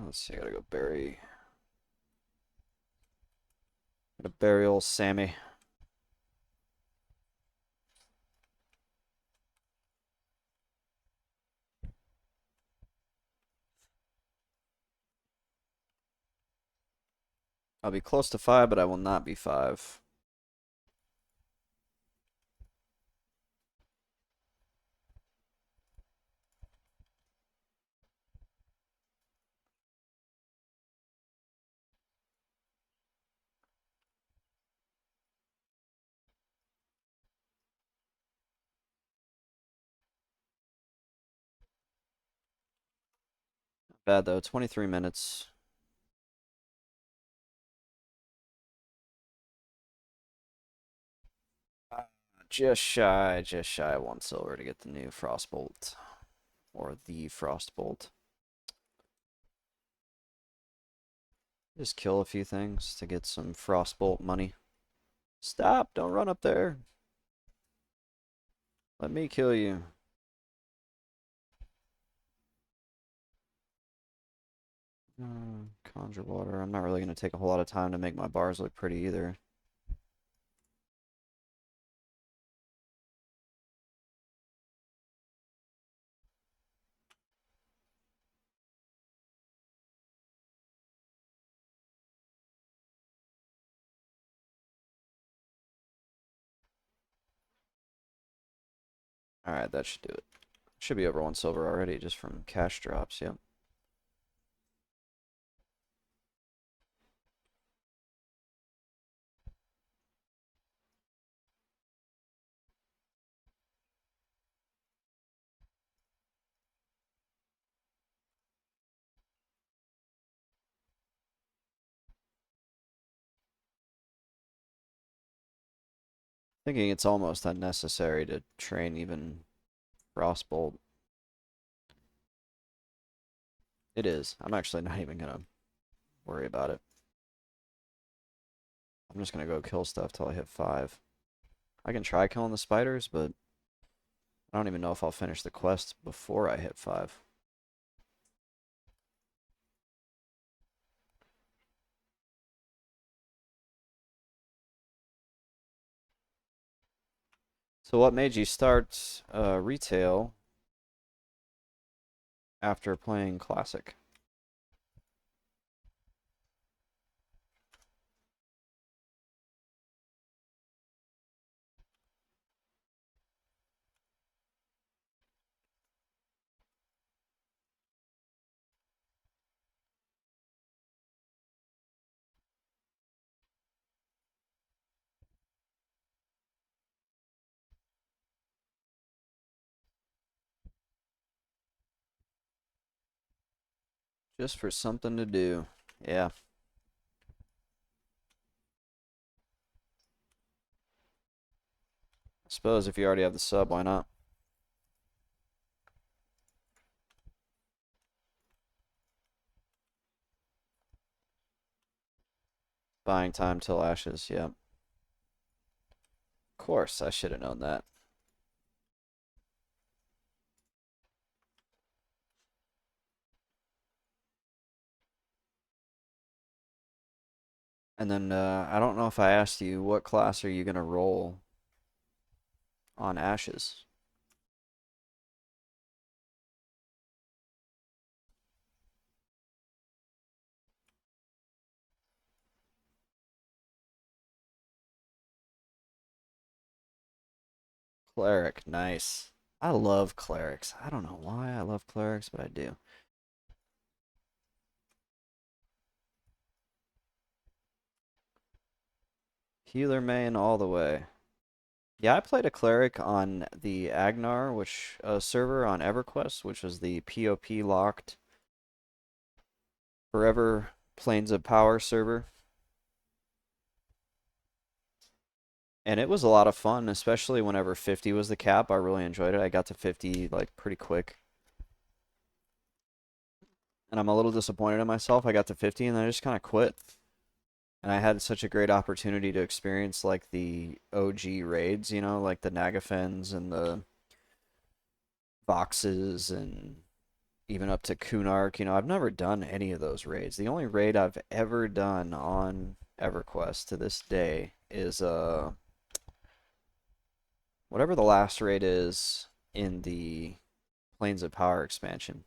Let's see. I gotta go bury. Gotta bury old Sammy. I'll be close to 5, but I will not be 5. Not bad though. 23 minutes. Just shy of 1 silver to get the new Frostbolt. Or the Frostbolt. Just kill a few things to get some Frostbolt money. Stop! Don't run up there! Let me kill you. Conjure water. I'm not really going to take a whole lot of time to make my bars look pretty either. Alright, that should do it. Should be over 1 silver already just from cash drops, yep. Thinking it's almost unnecessary to train even Frostbolt. It is. I'm actually not even gonna worry about it. I'm just gonna go kill stuff till I hit 5. I can try killing the spiders, but I don't even know if I'll finish the quest before I hit 5. So what made you start retail after playing Classic? Just for something to do. Yeah. I suppose if you already have the sub, why not? Buying time till ashes, yep. Of course, I should have known that. And then, I don't know if I asked you, what class are you going to roll on ashes? Cleric, nice. I love clerics. I don't know why I love clerics, but I do. Healer main all the way. Yeah, I played a cleric on the Agnar, which server on EverQuest, which was the POP locked forever Planes of Power server. And it was a lot of fun, especially whenever 50 was the cap. I really enjoyed it. I got to 50 like pretty quick. And I'm a little disappointed in myself. I got to 50 and then I just kind of quit. And I had such a great opportunity to experience like the OG raids, you know, like the Nagafens and the Voxes and even up to Kunark. You know, I've never done any of those raids. The only raid I've ever done on EverQuest to this day is whatever the last raid is in the Planes of Power expansion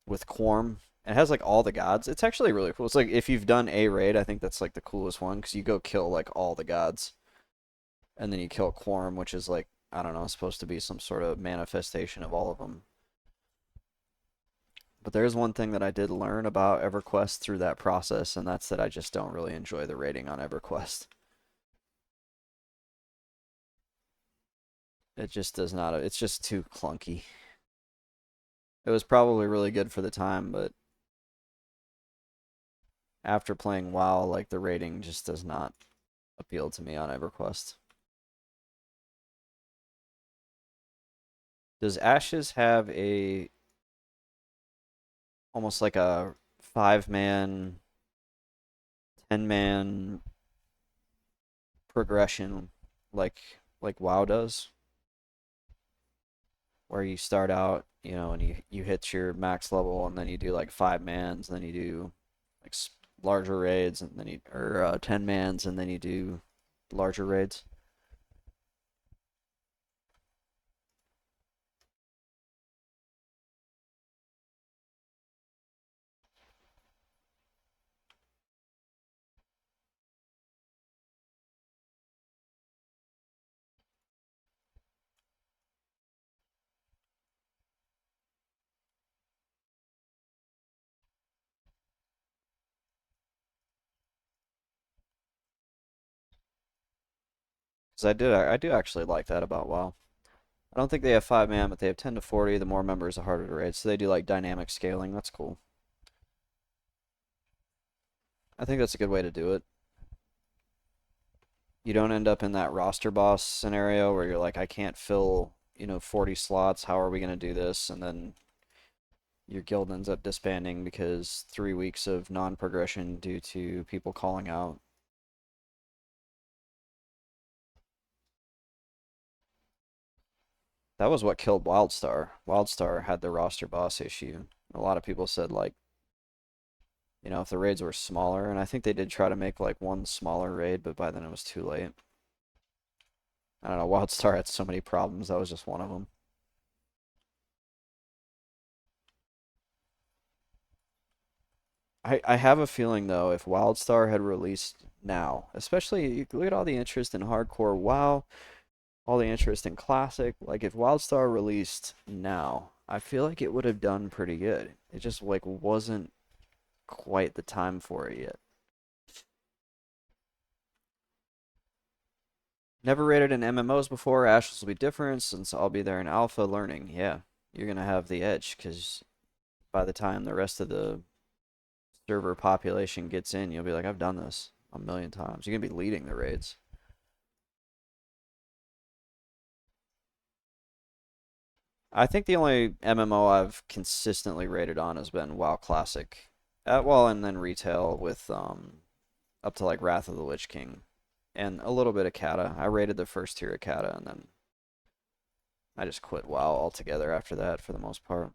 with Quorm. It has like all the gods. It's actually really cool. It's like if you've done a raid, I think that's like the coolest one because you go kill like all the gods, and then you kill Quorum, which is like I don't know, supposed to be some sort of manifestation of all of them. But there's one thing that I did learn about EverQuest through that process, and that's that I just don't really enjoy the raiding on EverQuest. It just does not. It's just too clunky. It was probably really good for the time, but after playing WoW, like the rating just does not appeal to me on EverQuest. Does Ashes have a almost like a 5-man, 10-man progression like WoW does? Where you start out, you know, and you hit your max level, and then you do like 5 mans, and then you do like larger raids, and then you or 10 mans, and then you do larger raids. Because I do actually like that about WoW. I don't think they have 5 man, but they have 10 to 40. The more members, the harder to raid. So they do like dynamic scaling. That's cool. I think that's a good way to do it. You don't end up in that roster boss scenario where you're like, I can't fill, you know, 40 slots. How are we going to do this? And then your guild ends up disbanding because 3 weeks of non-progression due to people calling out. That was what killed Wildstar. Wildstar had the roster boss issue. A lot of people said like, you know, if the raids were smaller, and I think they did try to make like one smaller raid, but by then it was too late. I don't know, Wildstar had so many problems, that was just one of them. I have a feeling though, if Wildstar had released now, especially you look at all the interest in hardcore WoW, all the interest in classic, like if Wildstar released now, I feel like it would have done pretty good. It just like wasn't quite the time for it yet. Never rated in MMOs before. Ashes will be different since I'll be there in alpha learning. Yeah, you're gonna have the edge because by the time the rest of the server population gets in, you'll be like, I've done this a million times. You're gonna be leading the raids. I think the only MMO I've consistently rated on has been WoW Classic. Well, and then retail with up to like Wrath of the Lich King and a little bit of Kata. I rated the first tier of Kata and then I just quit WoW altogether after that for the most part.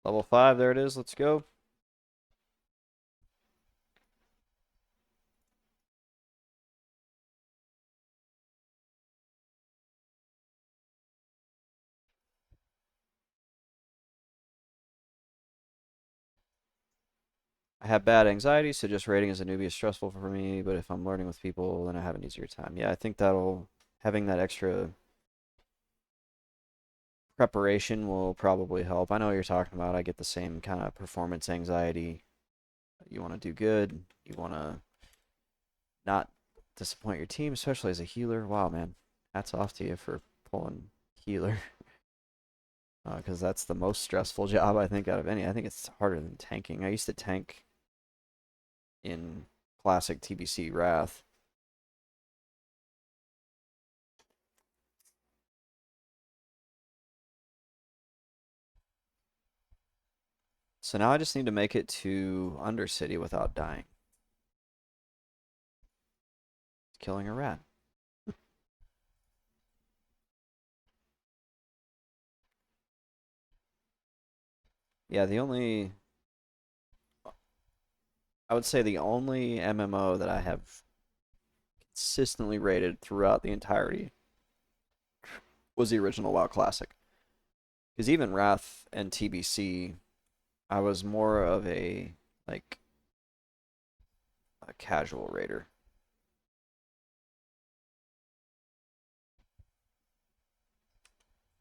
Level 5, there it is. Let's go. I have bad anxiety, so just raiding as a newbie is stressful for me, but if I'm learning with people, then I have an easier time. Yeah, I think having that extra preparation will probably help. I know what you're talking about. I get the same kind of performance anxiety. You want to do good. You want to not disappoint your team, especially as a healer. Wow, man. Hats off to you for pulling healer. Because that's the most stressful job, I think, out of any. I think it's harder than tanking. I used to tank in classic TBC Wrath. So now I just need to make it to Undercity without dying. Killing a rat. Yeah, I would say the only MMO that I have consistently rated throughout the entirety was the original WoW Classic. Because even Wrath and TBC, I was more of like a casual raider.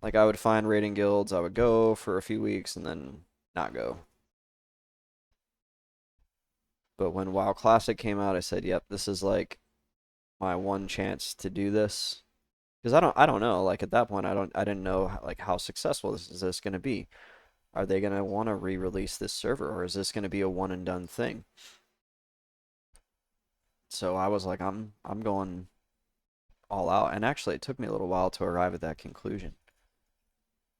Like I would find raiding guilds, I would go for a few weeks and then not go. But when WoW Classic came out, I said, "Yep, this is like my one chance to do this." Because I don't know. Like at that point, I didn't know like how successful this going to be. Are they going to want to re-release this server, or is this going to be a one and done thing? So I was like, I'm going all out. And actually, it took me a little while to arrive at that conclusion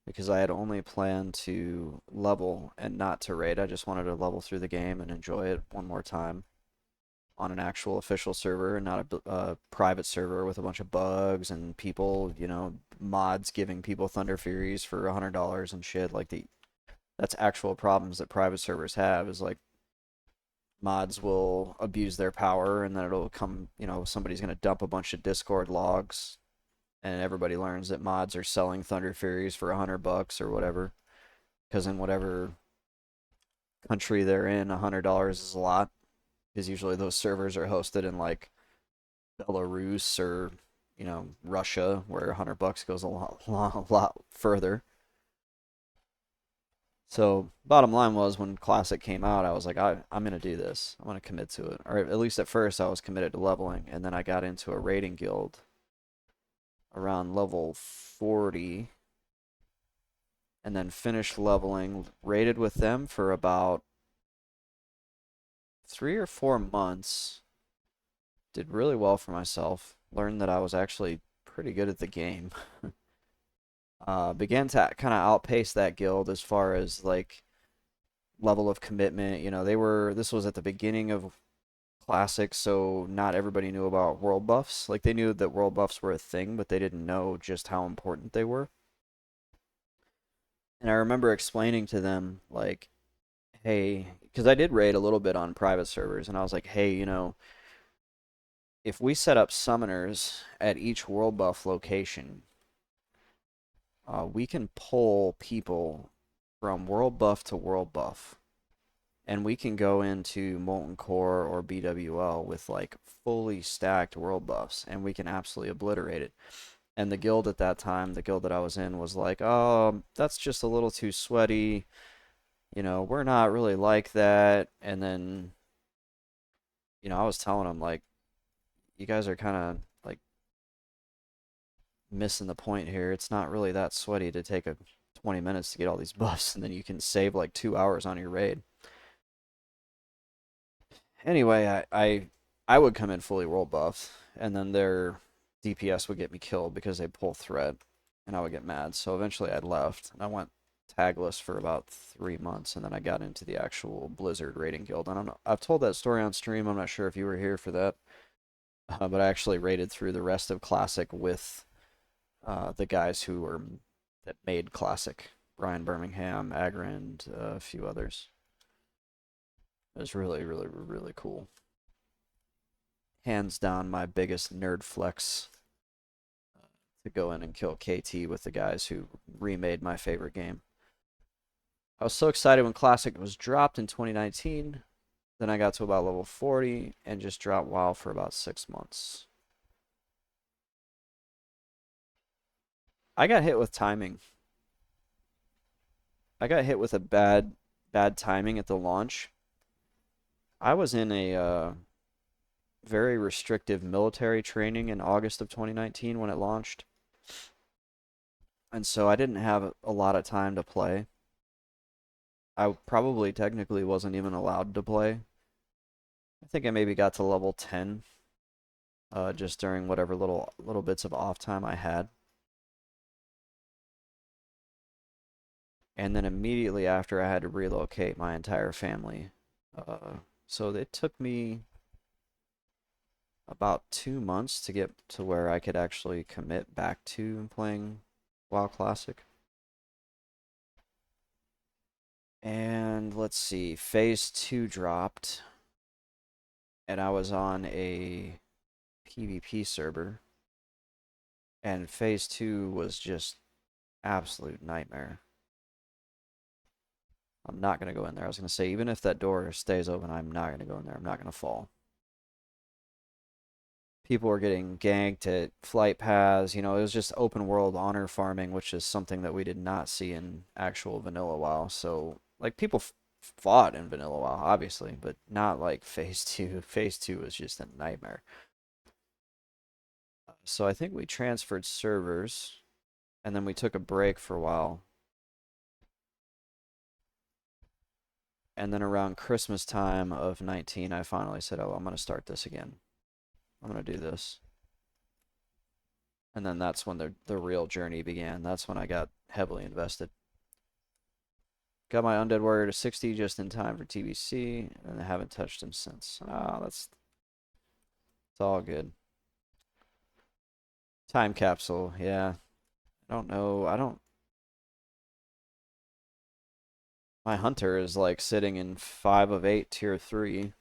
because I had only planned to level and not to raid. I just wanted to level through the game and enjoy it one more time on an actual official server and not a private server with a bunch of bugs and people, mods giving people Thunder Furies for $100 and shit. That's actual problems that private servers have is like mods will abuse their power and then it'll come, somebody's going to dump a bunch of Discord logs and everybody learns that mods are selling Thunder Furies for $100 or whatever. Because in whatever country they're in, $100 is a lot. Because usually those servers are hosted in like Belarus or Russia, where $100 goes a lot further. So bottom line was when Classic came out, I was like, I'm gonna do this. I'm gonna commit to it, or at least at first I was committed to leveling, and then I got into a raiding guild around level 40, and then finished leveling, raided with them for about 3 or 4 months. Did really well for myself. Learned that I was actually pretty good at the game. Began to kind of outpace that guild as far as like level of commitment. This was at the beginning of Classic, so not everybody knew about world buffs. Like they knew that world buffs were a thing, but they didn't know just how important they were. And I remember explaining to them like, hey, because I did raid a little bit on private servers, and I was like, hey, if we set up summoners at each world buff location, we can pull people from world buff to world buff And we can go into Molten Core or BWL with like fully stacked world buffs, and we can absolutely obliterate it. And the guild at that time, the guild that I was in, was like, oh, that's just a little too sweaty. We're not really like that. And then, I was telling them, like, you guys are kind of like missing the point here. It's not really that sweaty to take 20 minutes to get all these buffs, and then you can save like 2 hours on your raid. Anyway, I would come in fully world buffed, and then their DPS would get me killed because they pull threat, and I would get mad. So eventually I left, and I went tagless for about 3 months, and then I got into the actual Blizzard raiding guild. I don't know. I've told that story on stream. I'm not sure if you were here for that, but I actually raided through the rest of Classic with the guys that made Classic. Brian Birmingham, Agrand, a few others. It was really, really, really cool. Hands down, my biggest nerd flex to go in and kill KT with the guys who remade my favorite game. I was so excited when Classic was dropped in 2019. Then I got to about level 40 and just dropped WoW for about 6 months. I got hit with timing. I got hit with a bad timing at the launch. I was in a very restrictive military training in August of 2019 when it launched. And so I didn't have a lot of time to play. I probably technically wasn't even allowed to play. I think I maybe got to level 10 just during whatever little bits of off time I had. And then immediately after I had to relocate my entire family. So it took me about 2 months to get to where I could actually commit back to playing WoW Classic. And let's see, Phase 2 dropped, and I was on a PvP server, and Phase 2 was just absolute nightmare. I'm not going to go in there. I was going to say, even if that door stays open, I'm not going to go in there. I'm not going to fall. People were getting ganked at flight paths. It was just open world honor farming, which is something that we did not see in actual vanilla WoW. So, like, people fought in vanilla WoW, obviously, but not like Phase 2. Phase 2 was just a nightmare. So I think we transferred servers, and then we took a break for a while. And then around Christmas time of 19, I finally said, oh, I'm going to start this again. I'm going to do this. And then that's when the real journey began. That's when I got heavily invested. Got my Undead Warrior to 60 just in time for TBC, and I haven't touched him since. It's all good. Time capsule, yeah. I don't know. My hunter is like sitting in 5 of 8 tier 3.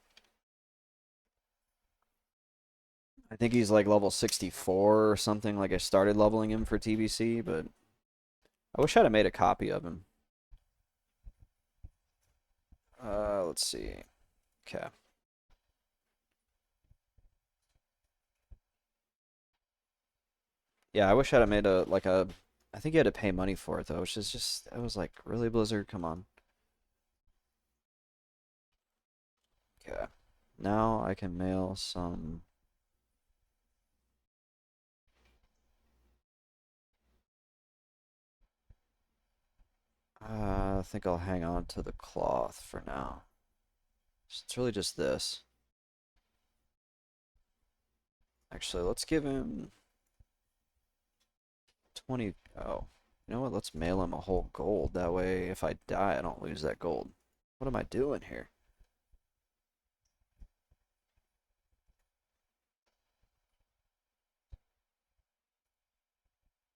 I think he's like level 64 or something. Like I started leveling him for TBC, but I wish I'd have made a copy of him. Let's see. Okay. Yeah, I wish I'd have made I think you had to pay money for it though, which is just, I was like, really, Blizzard? Come on. Okay. Now I can mail some. I think I'll hang on to the cloth for now. It's really just this. Actually, let's give him 20. Oh, you know what? Let's mail him a whole gold. That way, if I die, I don't lose that gold. What am I doing here?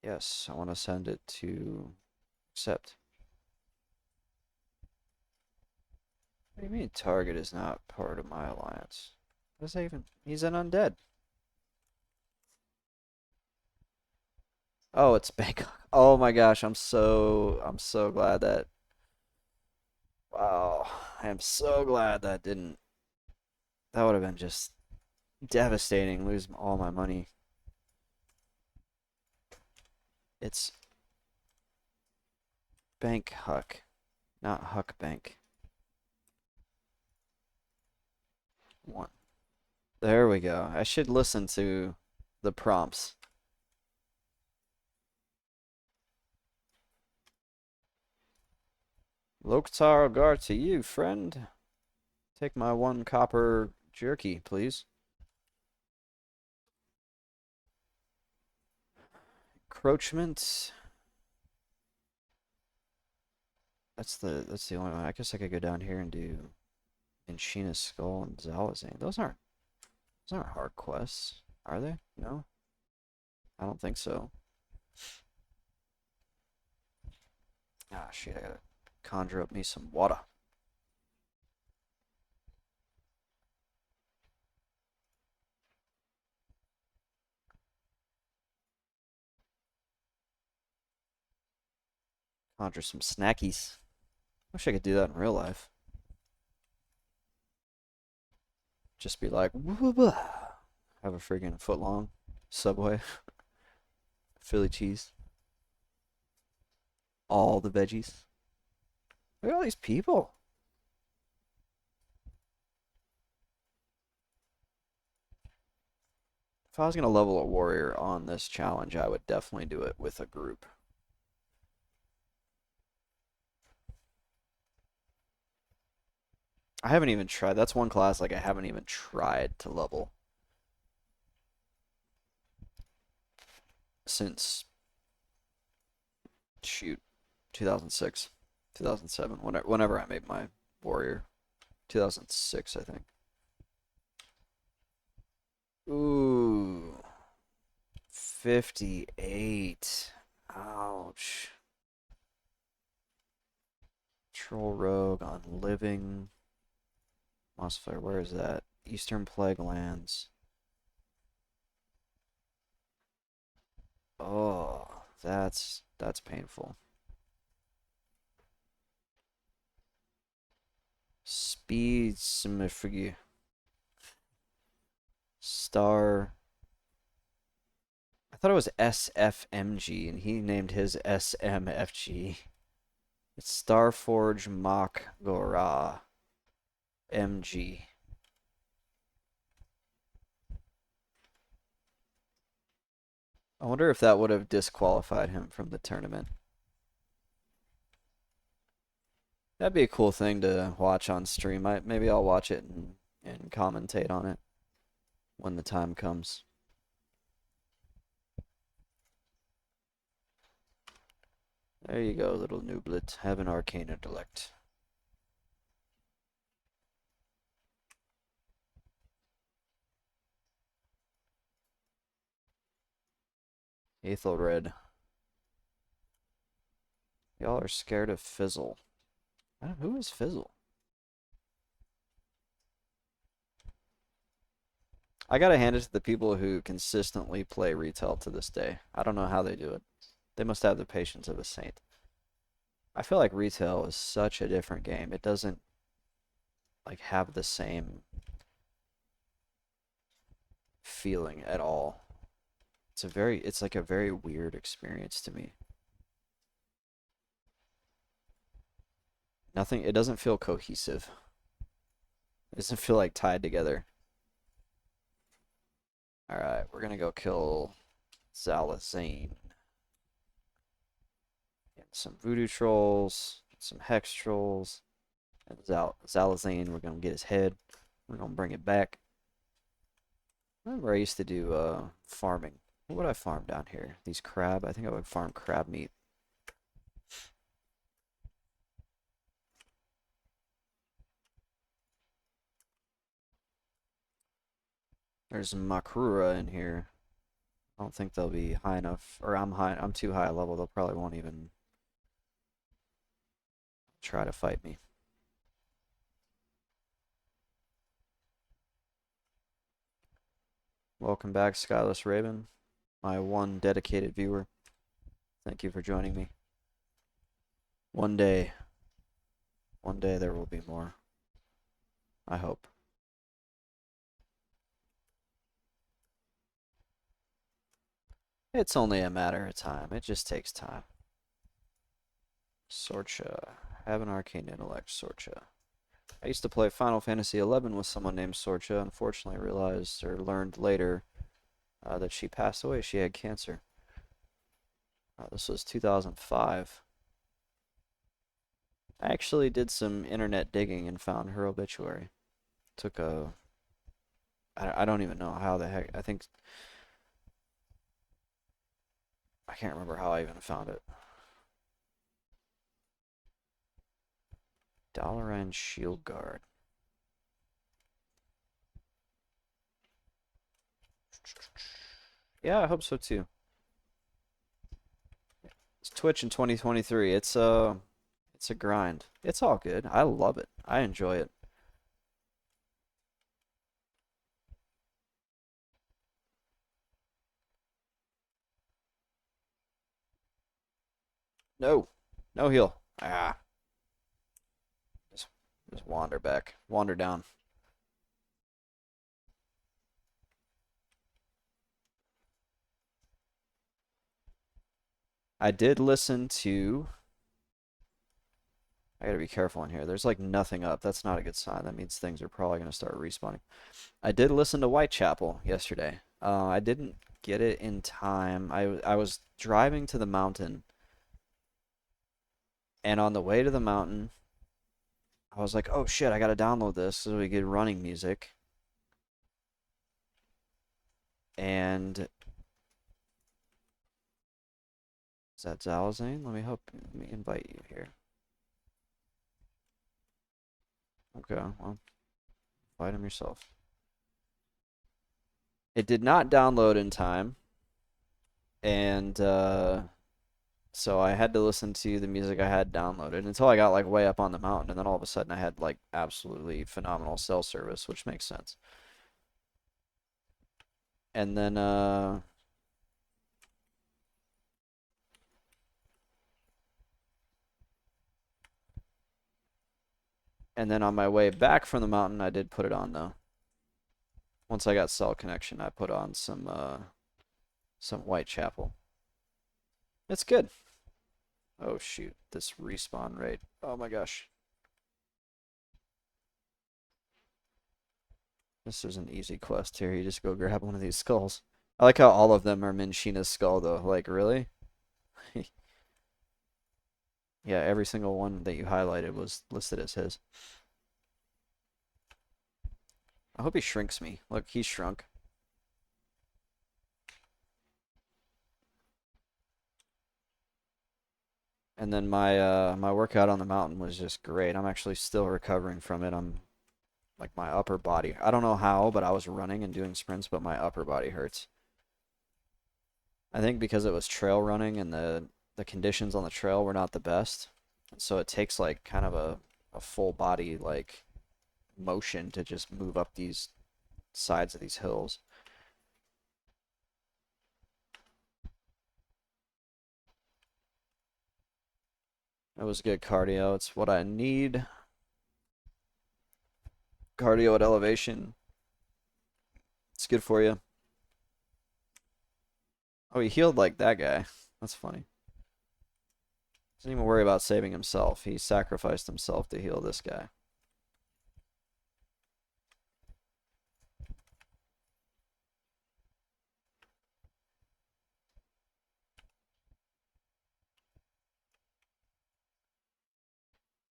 Yes, I want to send it to accept. What do you mean target is not part of my alliance? What does that even? He's an undead. Oh, it's Bangkok. Oh my gosh, I'm so glad that Wow, I am so glad that didn't. That would have been just devastating, lose all my money. It's Bank Huck, not Huck Bank. One. There we go. I should listen to the prompts. Loktar Gar to you, friend. Take my 1 copper jerky, please. Encroachment. That's the only one. I guess I could go down here and do Inshina's Skull and Zalazane. Those aren't hard quests, are they? No? I don't think so. Ah, shit, I gotta conjure up me some water. Conjure some snackies. Wish I could do that in real life. Just be like, woo-ba. Have a friggin' foot long Subway. Philly cheese. All the veggies. Look at all these people. If I was going to level a warrior on this challenge, I would definitely do it with a group. I haven't even tried. That's one class like I haven't even tried to level since, shoot, 2006, 2007, whenever I made my warrior. 2006, I think. Ooh, 58. Ouch. Troll Rogue on Living. Mossfire, where is that? Eastern Plague Lands. Oh, that's painful. Speed Smifgy. Star. I thought it was SFMG, and he named his SMFG. It's Starforge Mach Gora MG. I wonder if that would have disqualified him from the tournament. That'd be a cool thing to watch on stream. Maybe I'll watch it and commentate on it when the time comes. There you go, little nooblet. Have an arcane intellect. Aethelred. Y'all are scared of Fizzle. Who is Fizzle? I gotta hand it to the people who consistently play retail to this day. I don't know how they do it. They must have the patience of a saint. I feel like retail is such a different game. It doesn't like have the same feeling at all. It's like a very weird experience to me. It doesn't feel cohesive. It doesn't feel like tied together. Alright, we're gonna go kill Zalazane. Get some voodoo trolls, some hex trolls, and Zalazane, we're gonna get his head. We're gonna bring it back. Remember I used to do farming. What would I farm down here? These crab? I think I would farm crab meat. There's Makrura in here. I don't think they'll be high enough, or I'm too high a level. They'll probably won't even try to fight me. Welcome back, Skyless Raven, my one dedicated viewer. Thank you for joining me. One day, One day there will be more. I hope. It's only a matter of time. It just takes time. Sorcha. Have an arcane intellect, Sorcha. I used to play Final Fantasy XI with someone named Sorcha. Unfortunately, I realized or learned later that she passed away. She had cancer. This was 2005. I actually did some internet digging and found her obituary. Took a... I don't even know how the heck... I can't remember how I even found it. Dalaran Shield Guard. Yeah, I hope so too. It's Twitch in 2023. It's a grind. It's all good. I love it. I enjoy it. No. No heal. Ah. Just just wander back. Wander down. I did listen to I gotta be careful in here. There's like nothing up. That's not a good sign. That means things are probably gonna start respawning. I did listen to Whitechapel yesterday. I didn't get it in time. I was driving to the mountain, and on the way to the mountain, I was like, "Oh shit, I gotta download this so we get running music." And is that Zalazane? Let me invite you here. Okay, well, invite him yourself. It did not download in time, and so I had to listen to the music I had downloaded until I got like way up on the mountain, and then all of a sudden I had like absolutely phenomenal cell service, which makes sense. And then on my way back from the mountain, I did put it on though. Once I got cell connection, I put on some Whitechapel. It's good. Oh shoot, this respawn rate. Oh my gosh. This is an easy quest here. You just go grab one of these skulls. I like how all of them are Minshina's skull though. Like, really? Yeah, every single one that you highlighted was listed as his. I hope he shrinks me. Look, he's shrunk. And then my workout on the mountain was just great. I'm actually still recovering from it. I'm like my upper body. I don't know how, but I was running and doing sprints, but my upper body hurts. I think because it was trail running and the conditions on the trail were not the best. So it takes like kind of a full body like motion to just move up these sides of these hills. It was good cardio. It's what I need. Cardio at elevation. It's good for you. Oh, he healed like that guy. That's funny. Doesn't even worry about saving himself. He sacrificed himself to heal this guy.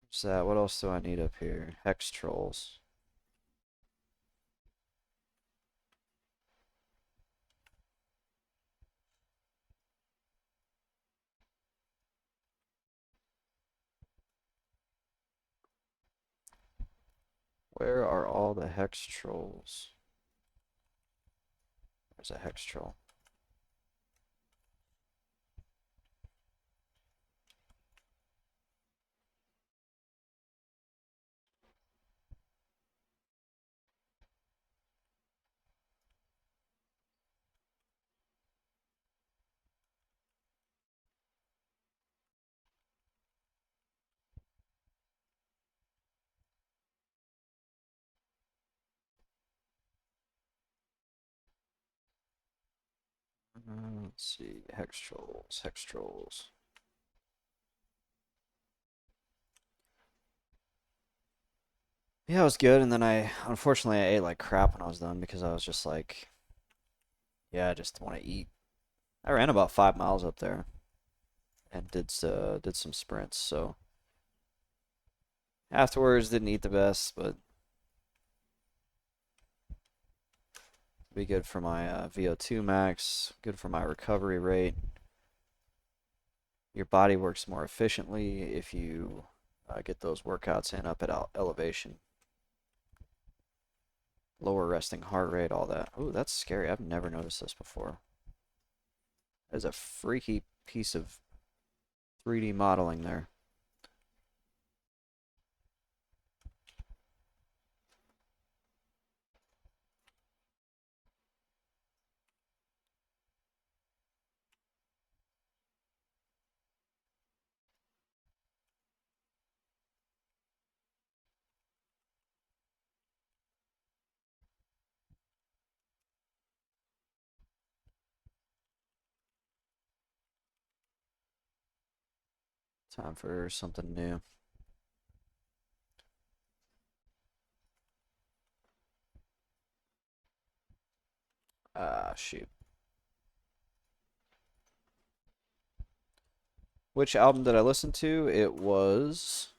What's that? What else do I need up here? Hex trolls. Where are all the hex trolls? There's a hex troll. Let's see. Hex trolls. Hex trolls. Yeah, it was good. And then unfortunately, I ate like crap when I was done because I was just like, yeah, I just want to eat. I ran about 5 miles up there and did some sprints. So afterwards, didn't eat the best, but be good for my VO2 max, good for my recovery rate. Your body works more efficiently if you get those workouts in up at elevation. Lower resting heart rate, all that. Ooh, that's scary. I've never noticed this before. There's a freaky piece of 3D modeling there. Time for something new. Ah, shoot. Which album did I listen to? It was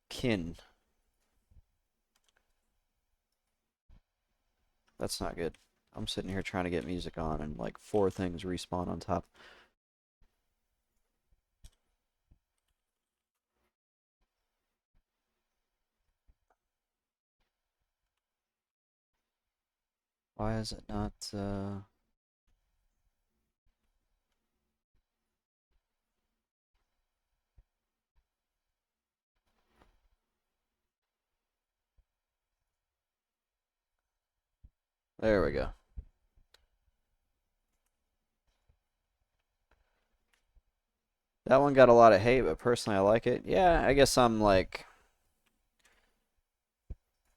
Kin. That's not good. I'm sitting here trying to get music on and like 4 things respawn on top. Why is it not there we go. That one got a lot of hate, but personally I like it. Yeah, I guess I'm like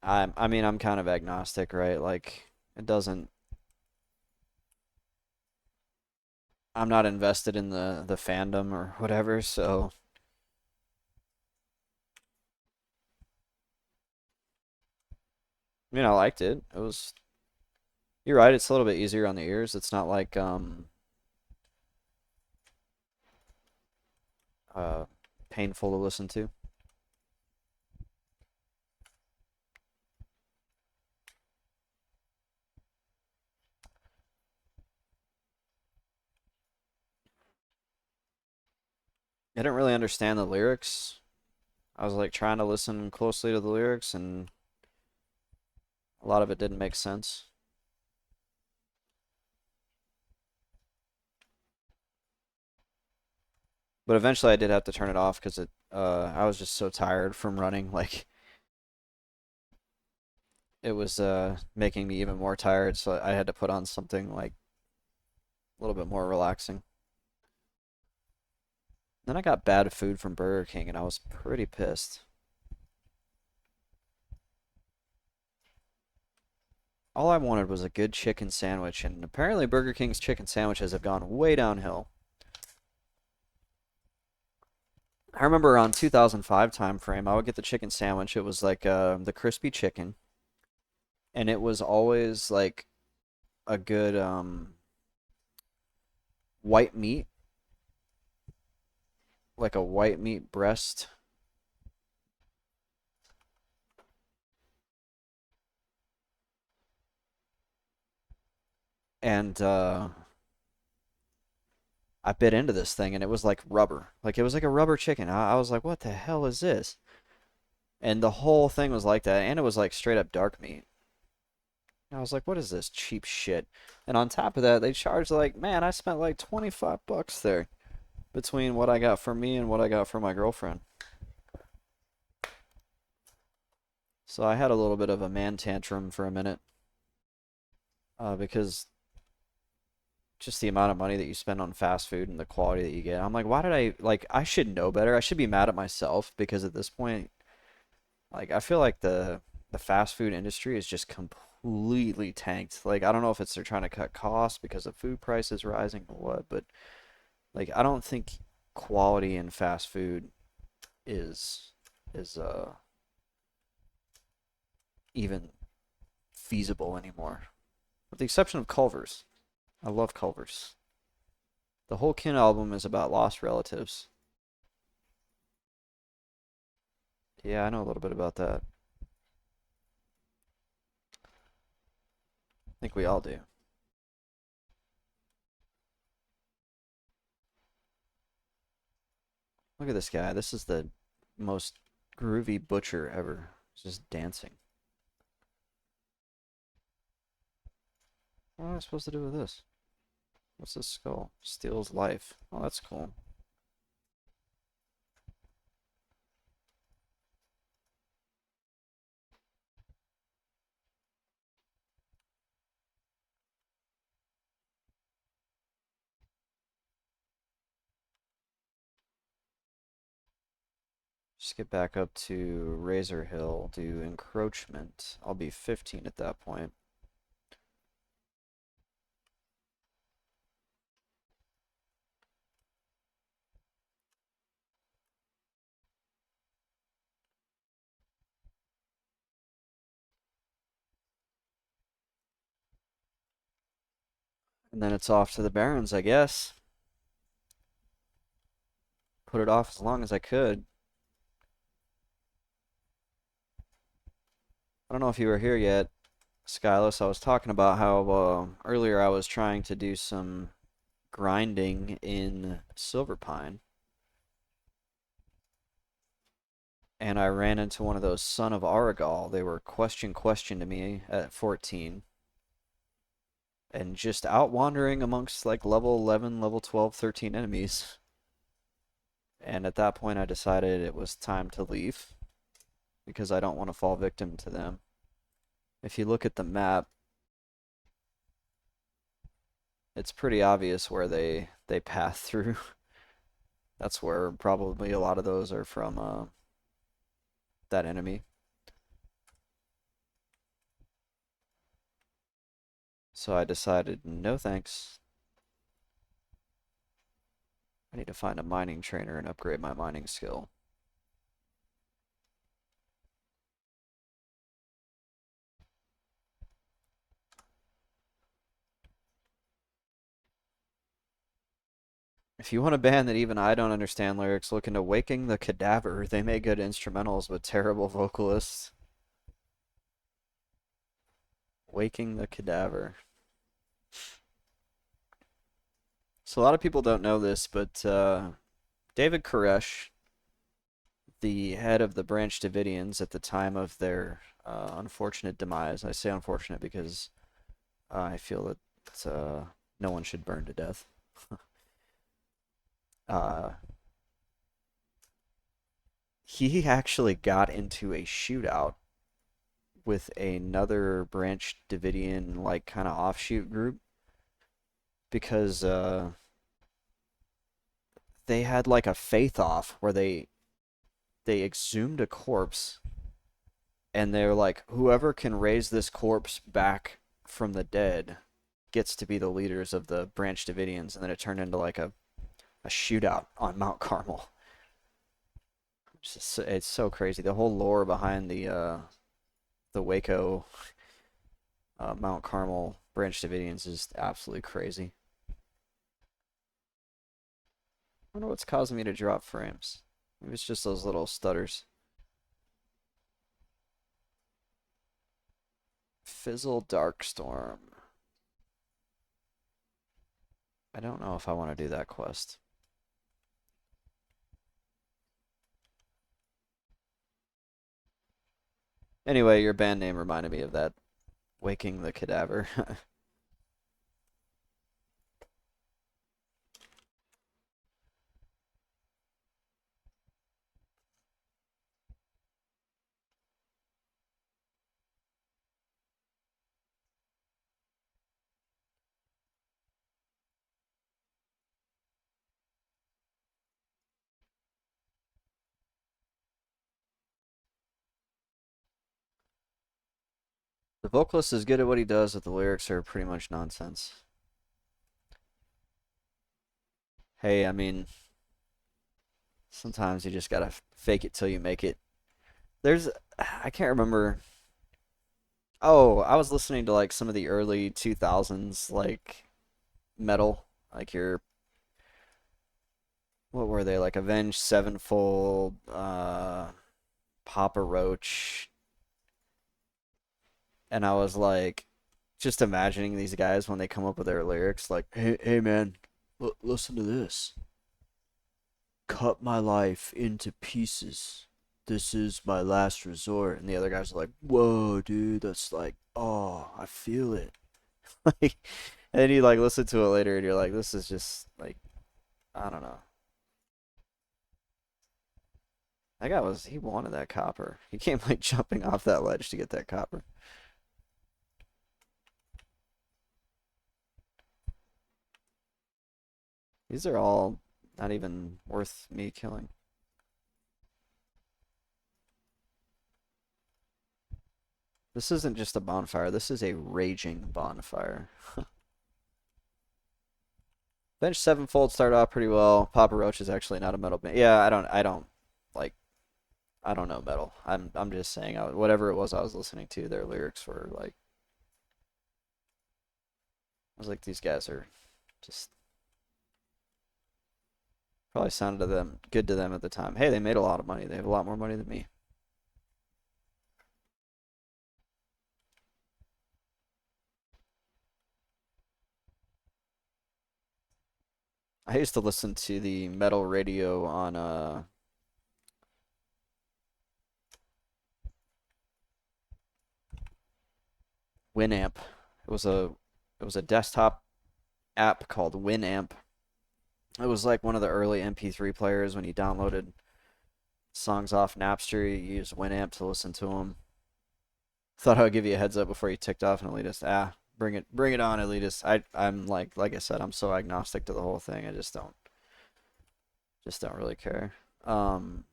I mean I'm kind of agnostic, right? Like it doesn't I'm not invested in the fandom or whatever, so I mean I liked it. It was you're right, it's a little bit easier on the ears. It's not like uh painful to listen to. I didn't really understand the lyrics. I was like trying to listen closely to the lyrics and a lot of it didn't make sense. But eventually I did have to turn it off because I was just so tired from running. Like it was making me even more tired, so I had to put on something like a little bit more relaxing. Then I got bad food from Burger King and I was pretty pissed. All I wanted was a good chicken sandwich, and apparently Burger King's chicken sandwiches have gone way downhill. I remember around 2005 time frame, I would get the chicken sandwich. It was like the crispy chicken, and it was always like a good white meat, like a white meat breast. And I bit into this thing and it was like rubber. Like it was like a rubber chicken. I was like, what the hell is this? And the whole thing was like that. And it was like straight up dark meat. And I was like, what is this cheap shit? And on top of that, they charged like, man, I spent like 25 bucks there between what I got for me and what I got for my girlfriend. So I had a little bit of a man tantrum for a minute because just the amount of money that you spend on fast food and the quality that you get. I'm like, why did I should know better. I should be mad at myself because at this point, like I feel like the fast food industry is just completely tanked. Like, I don't know if it's they're trying to cut costs because of food prices rising or what, but like I don't think quality in fast food is is even feasible anymore. With the exception of Culver's. I love Culver's. The whole Kin album is about lost relatives. Yeah, I know a little bit about that. I think we all do. Look at this guy. This is the most groovy butcher ever. He's just dancing. What am I supposed to do with this? What's this skull? Steals life. Oh, that's cool. Just get back up to Razor Hill, do encroachment. I'll be 15 at that point. And then it's off to the Barrens, I guess. Put it off as long as I could. I don't know if you were here yet, Skyless. I was talking about how earlier I was trying to do some grinding in Silverpine. And I ran into one of those Son of Aragal. They were question to me at 14. And just out wandering amongst like level 11, level 12, 13 enemies. And at that point I decided it was time to leave because I don't want to fall victim to them. If you look at the map, it's pretty obvious where they path through. That's where probably a lot of those are from that enemy. So I decided, no thanks. I need to find a mining trainer and upgrade my mining skill. If you want a band that even I don't understand lyrics, look into Waking the Cadaver. They make good instrumentals but terrible vocalists. Waking the Cadaver. So a lot of people don't know this, but David Koresh, the head of the Branch Davidians at the time of their unfortunate demise. I say unfortunate because I feel that no one should burn to death. uh, he actually got into a shootout with another Branch Davidian, like, kind of offshoot group because they had like a faith off where they exhumed a corpse and they're like, whoever can raise this corpse back from the dead gets to be the leaders of the Branch Davidians, and then it turned into like a shootout on Mount Carmel. It's so crazy. The whole lore behind the Waco Mount Carmel Branch Davidians is absolutely crazy. I wonder what's causing me to drop frames. Maybe it's just those little stutters. Fizzle Darkstorm. I don't know if I want to do that quest. Anyway, your band name reminded me of that. Waking the Cadaver. The vocalist is good at what he does, but the lyrics are pretty much nonsense. Hey, I mean, sometimes you just gotta fake it till you make it. There's, I can't remember. Oh, I was listening to like some of the early 2000s like metal, like your what were they like Avenged Sevenfold, Papa Roach, and I was like just imagining these guys when they come up with their lyrics like, hey man, listen to this. Cut my life into pieces. This is my last resort. And the other guys are like, whoa, dude, that's like, oh, I feel it. Like, and then you like listen to it later and you're like, this is just like, I don't know. That guy was, he wanted that copper. He came like jumping off that ledge to get that copper. These are all not even worth me killing. This isn't just a bonfire, this is a raging bonfire. Bench Sevenfold started off pretty well. Papa Roach is actually not a metal band. Yeah, I don't like I don't know metal. I'm just saying whatever it was I was listening to, their lyrics were like I was like these guys are just probably sounded to them good to them at the time. Hey, they made a lot of money. They have a lot more money than me. I used to listen to the metal radio on Winamp. It was a desktop app called Winamp. It was like one of the early MP3 players when you downloaded songs off Napster. You used Winamp to listen to them. Thought I would give you a heads up before you ticked off and Elitist. Bring it on, Elitist. I'm like I said, I'm so agnostic to the whole thing. I just don't really care. Um,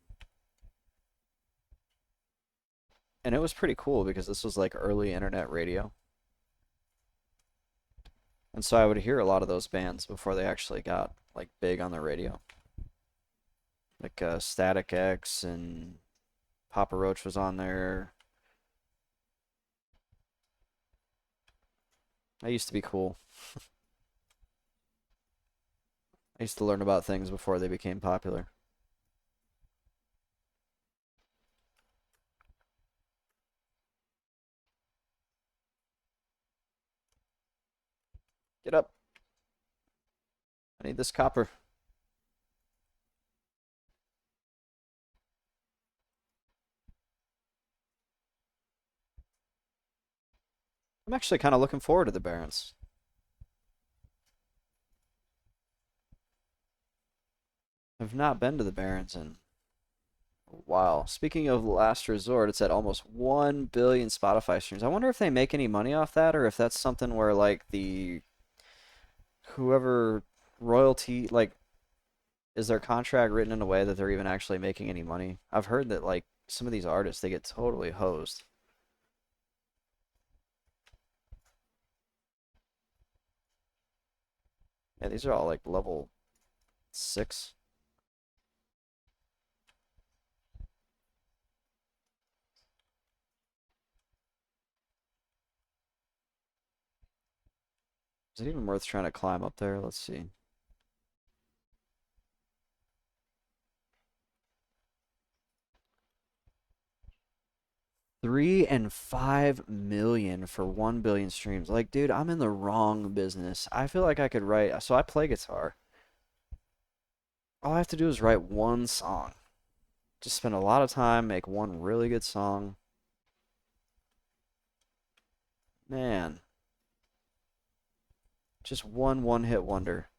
and it was pretty cool because this was like early internet radio. And so I would hear a lot of those bands before they actually got like big on the radio. Like Static X and Papa Roach was on there. That used to be cool. I used to learn about things before they became popular. Get up. I need this copper. I'm actually kind of looking forward to the Barrens. I've not been to the Barrens in a while. Speaking of Last Resort, it's at almost 1 billion Spotify streams. I wonder if they make any money off that or if that's something where like the whoever royalty like is their contract written in a way that they're even actually making any money? I've heard that like some of these artists they get totally hosed. Yeah, these are all like level 6. Is it even worth trying to climb up there? Let's see. 3 and 5 million for 1 billion streams. Like, dude, I'm in the wrong business. I feel like I could write. So I play guitar. All I have to do is write one song. Just spend a lot of time, make one really good song. Man, just one hit wonder.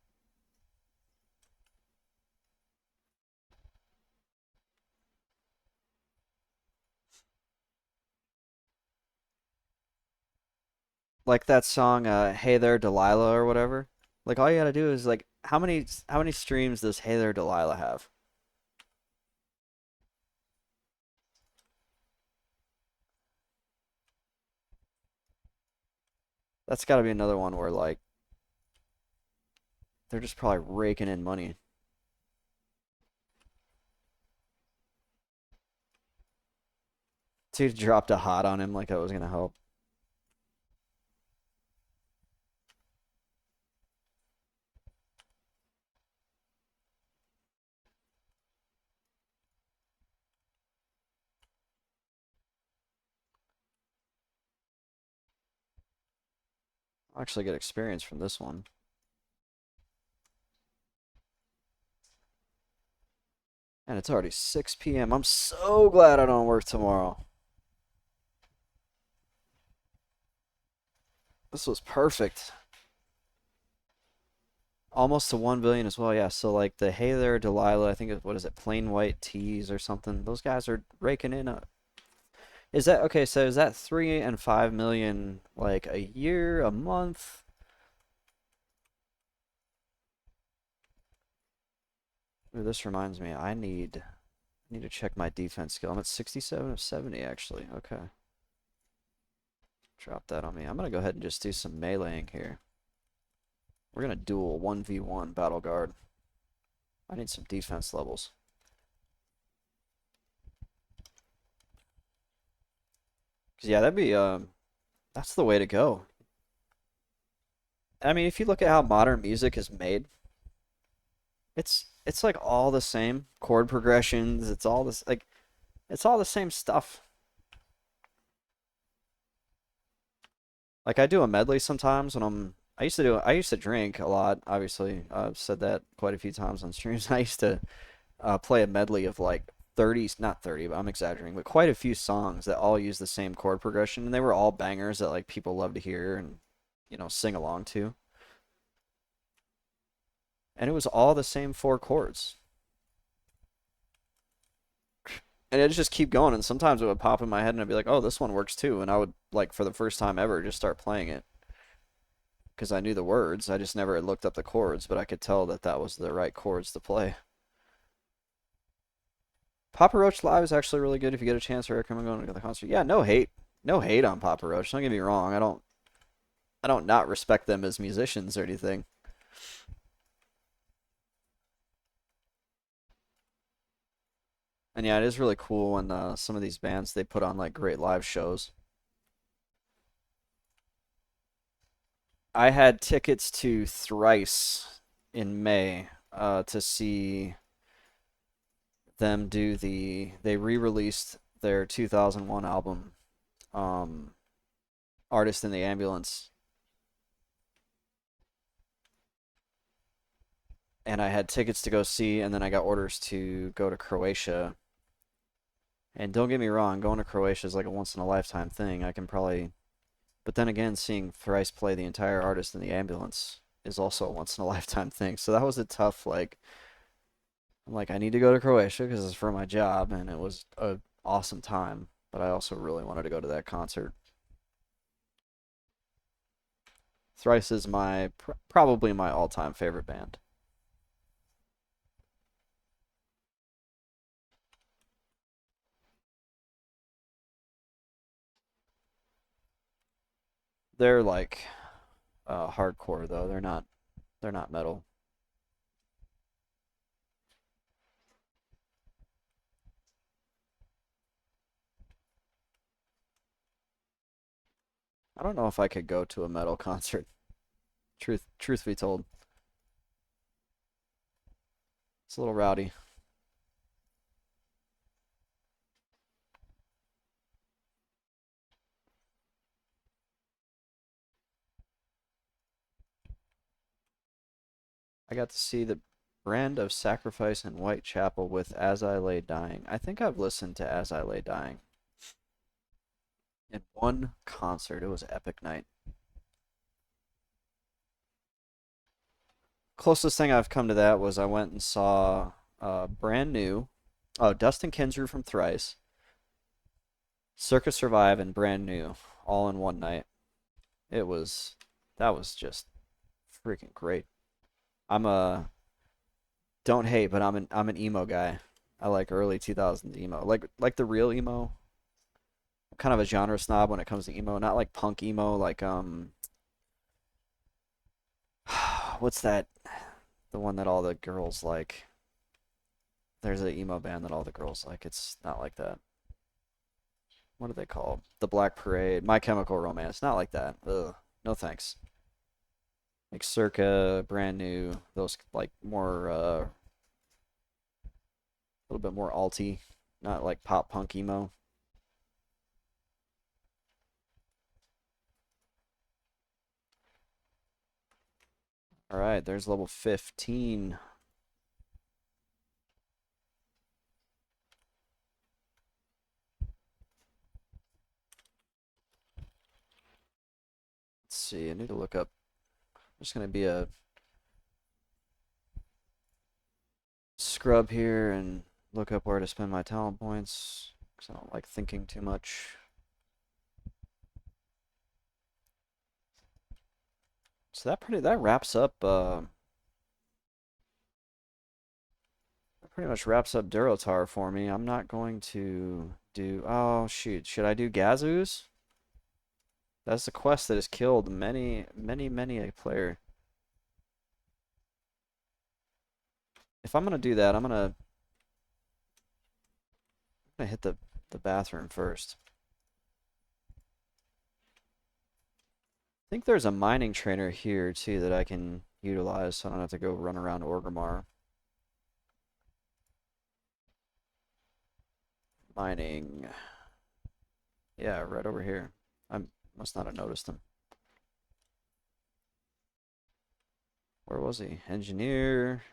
Like that song, "Hey There Delilah" or whatever. Like all you gotta do is like, how many streams does "Hey There Delilah" have? That's got to be another one where like they're just probably raking in money. Dude dropped a hot on him like that was gonna help. I'll actually get experience from this one. And it's already 6 p.m. I'm so glad I don't work tomorrow. This was perfect. Almost to 1 billion as well, yeah. So like the Hey There Delilah, I think what is it, Plain White Tees or something. Those guys are raking in. Is that okay? So is that 3 and 5 million like a year, a month? Ooh, this reminds me, I need to check my defense skill. I'm at 67 of 70 actually. Okay. Drop that on me. I'm gonna go ahead and just do some meleeing here. We're gonna duel 1v1 battle guard. I need some defense levels. Cause yeah, that'd be that's the way to go. I mean, if you look at how modern music is made, it's like all the same chord progressions. It's all this like it's all the same stuff. Like I do a medley sometimes when I used to drink a lot, obviously. I've said that quite a few times on streams. I used to play a medley of like 30, not 30, but I'm exaggerating, but quite a few songs that all use the same chord progression, and they were all bangers that like people love to hear and sing along to. And it was all the same four chords. And it'd just keep going, and sometimes it would pop in my head and I'd be like, "Oh, this one works too." And I would like for the first time ever just start playing it because I knew the words. I just never had looked up the chords, but I could tell that that was the right chords to play. Papa Roach Live is actually really good if you get a chance. I recommend going to the concert. Yeah, no hate, no hate on Papa Roach. Don't get me wrong. I don't not respect them as musicians or anything. And yeah, it is really cool when some of these bands they put on like great live shows. I had tickets to Thrice in May to see them do they re-released their 2001 album, um, Artist in the Ambulance, and I had tickets to go see, and then I got orders to go to Croatia. And don't get me wrong, going to Croatia is like a once in a lifetime thing. I can probably, but then again, seeing Thrice play the entire Artist in the Ambulance is also a once in a lifetime thing. So that was a tough like. I'm like, I need to go to Croatia because it's for my job, and it was a awesome time. But I also really wanted to go to that concert. Thrice is my probably my all-time favorite band. They're like hardcore though. They're not metal. I don't know if I could go to a metal concert. Truth be told, it's a little rowdy. I got to see the Brand of Sacrifice in Whitechapel with As I Lay Dying. I think I've listened to As I Lay Dying in one concert. It was an epic night. Closest thing I've come to that was I went and saw brand new, Dustin Kensrue from Thrice, Circus Survive, and brand new, all in one night. It was that was just freaking great. I'm a don't hate, but I'm an emo guy. I like early 2000s emo, like the real emo. I'm kind of a genre snob when it comes to emo, not like punk emo, like what's that? The one that all the girls like. There's an emo band that all the girls like. It's not like that. What are they called? The Black Parade, My Chemical Romance. Not like that. Ugh. No thanks. Like Circa, Brand New, those like more a little bit more alty, not like pop punk emo. All right, there's level 15. Let's see. I need to look up. There's gonna be a scrub here and look up where to spend my talent points because I don't like thinking too much. So that wraps up that pretty much wraps up Durotar for me. I'm not going to do oh shoot, should I do Gazoo's? That's the quest that has killed many a player. If I'm gonna do that, I'm gonna hit the bathroom first. I think there's a mining trainer here too that I can utilize so I don't have to go run around Orgrimmar. Mining. Yeah, right over here. I must not have noticed him. Where was he? Engineer,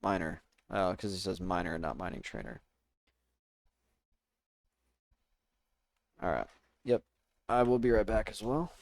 miner. Oh, because he says miner and not mining trainer. Alright. Yep. I will be right back as well.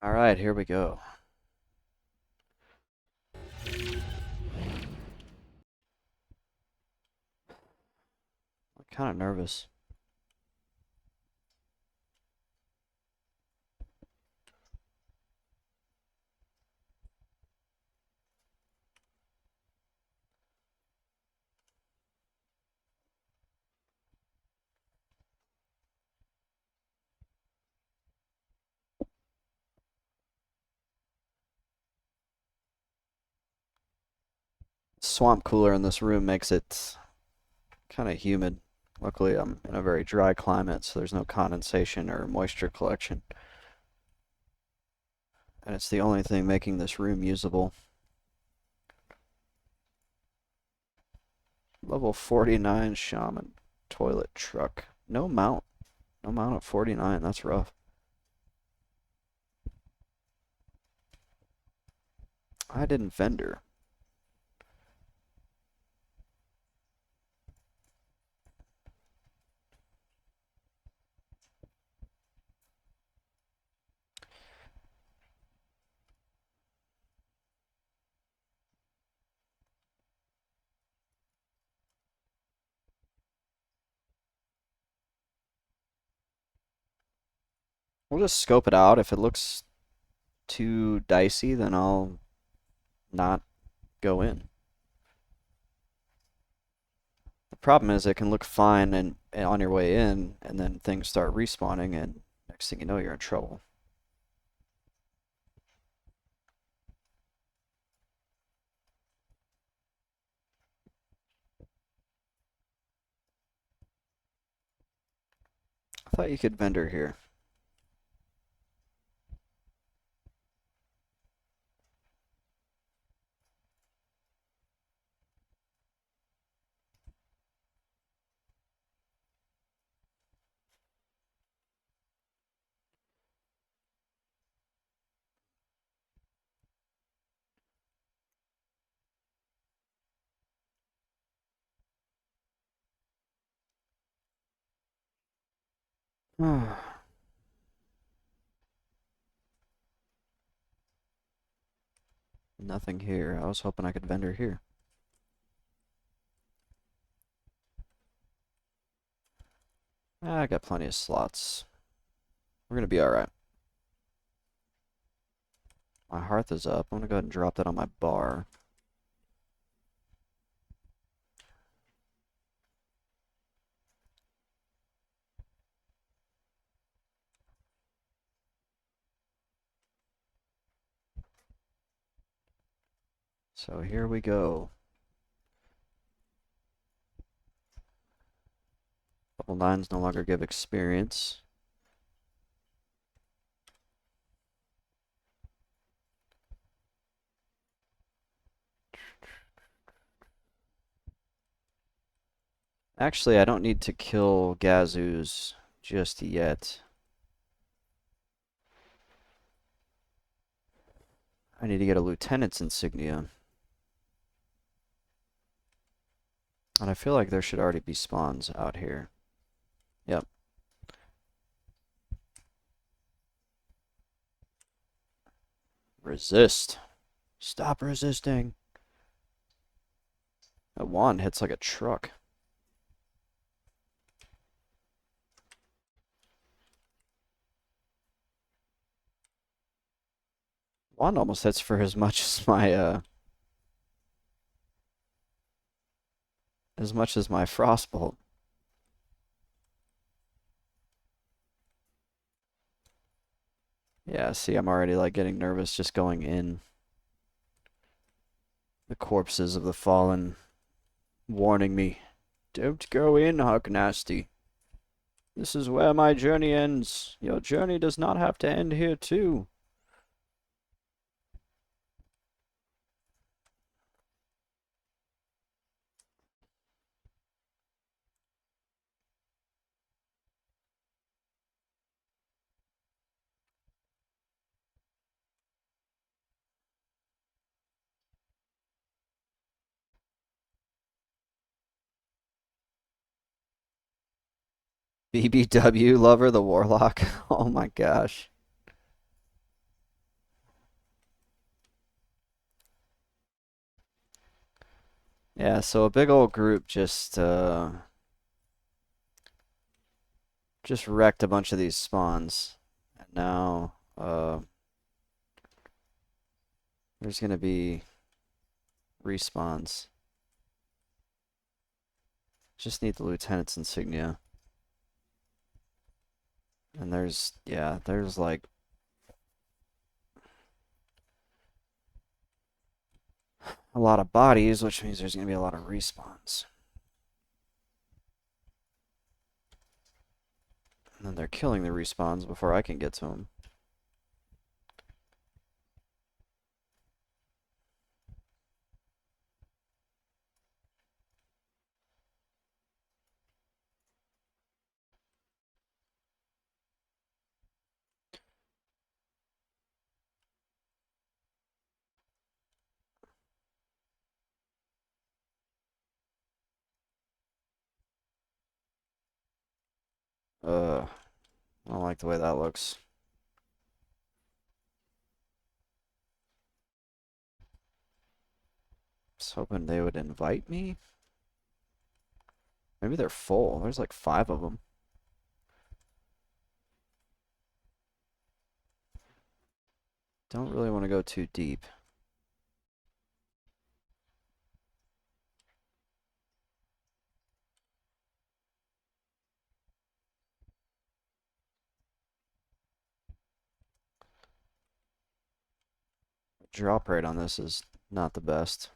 Alright, here we go. I'm kind of nervous. swamp cooler in this room makes it kind of humid. Luckily, I'm in a very dry climate, so there's no condensation or moisture collection. And it's the only thing making this room usable. Level 49 Shaman toilet truck. No mount. No mount at 49. That's rough. I didn't vendor. We'll just scope it out. If it looks too dicey, then I'll not go in. The problem is it can look fine and on your way in, and then things start respawning, and next thing you know, you're in trouble. I thought you could vendor here. Nothing here. I was hoping I could vendor here. I got plenty of slots. We're gonna be alright. My hearth is up. I'm gonna go ahead and drop that on my bar. So here we go. Level 9s no longer give experience. Actually, I don't need to kill Gazoos just yet. I need to get a lieutenant's insignia. And I feel like there should already be spawns out here. Yep. Resist. Stop resisting. That wand hits like a truck. Wand almost hits for as much as my frostbolt. Yeah, see, I'm already like getting nervous just going in. The corpses of the fallen warning me, don't go in, Hug Nasty. This is where my journey ends. Your journey does not have to end here too. BBW lover, the warlock. Oh my gosh. Yeah, so a big old group just wrecked a bunch of these spawns. And now there's gonna be respawns. Just need the lieutenant's insignia. And there's like a lot of bodies, which means there's going to be a lot of respawns. And then they're killing the respawns before I can get to them. I don't like the way that looks. I was hoping they would invite me. Maybe they're full. There's like 5 of them. Don't really want to go too deep. Drop rate on this is not the best.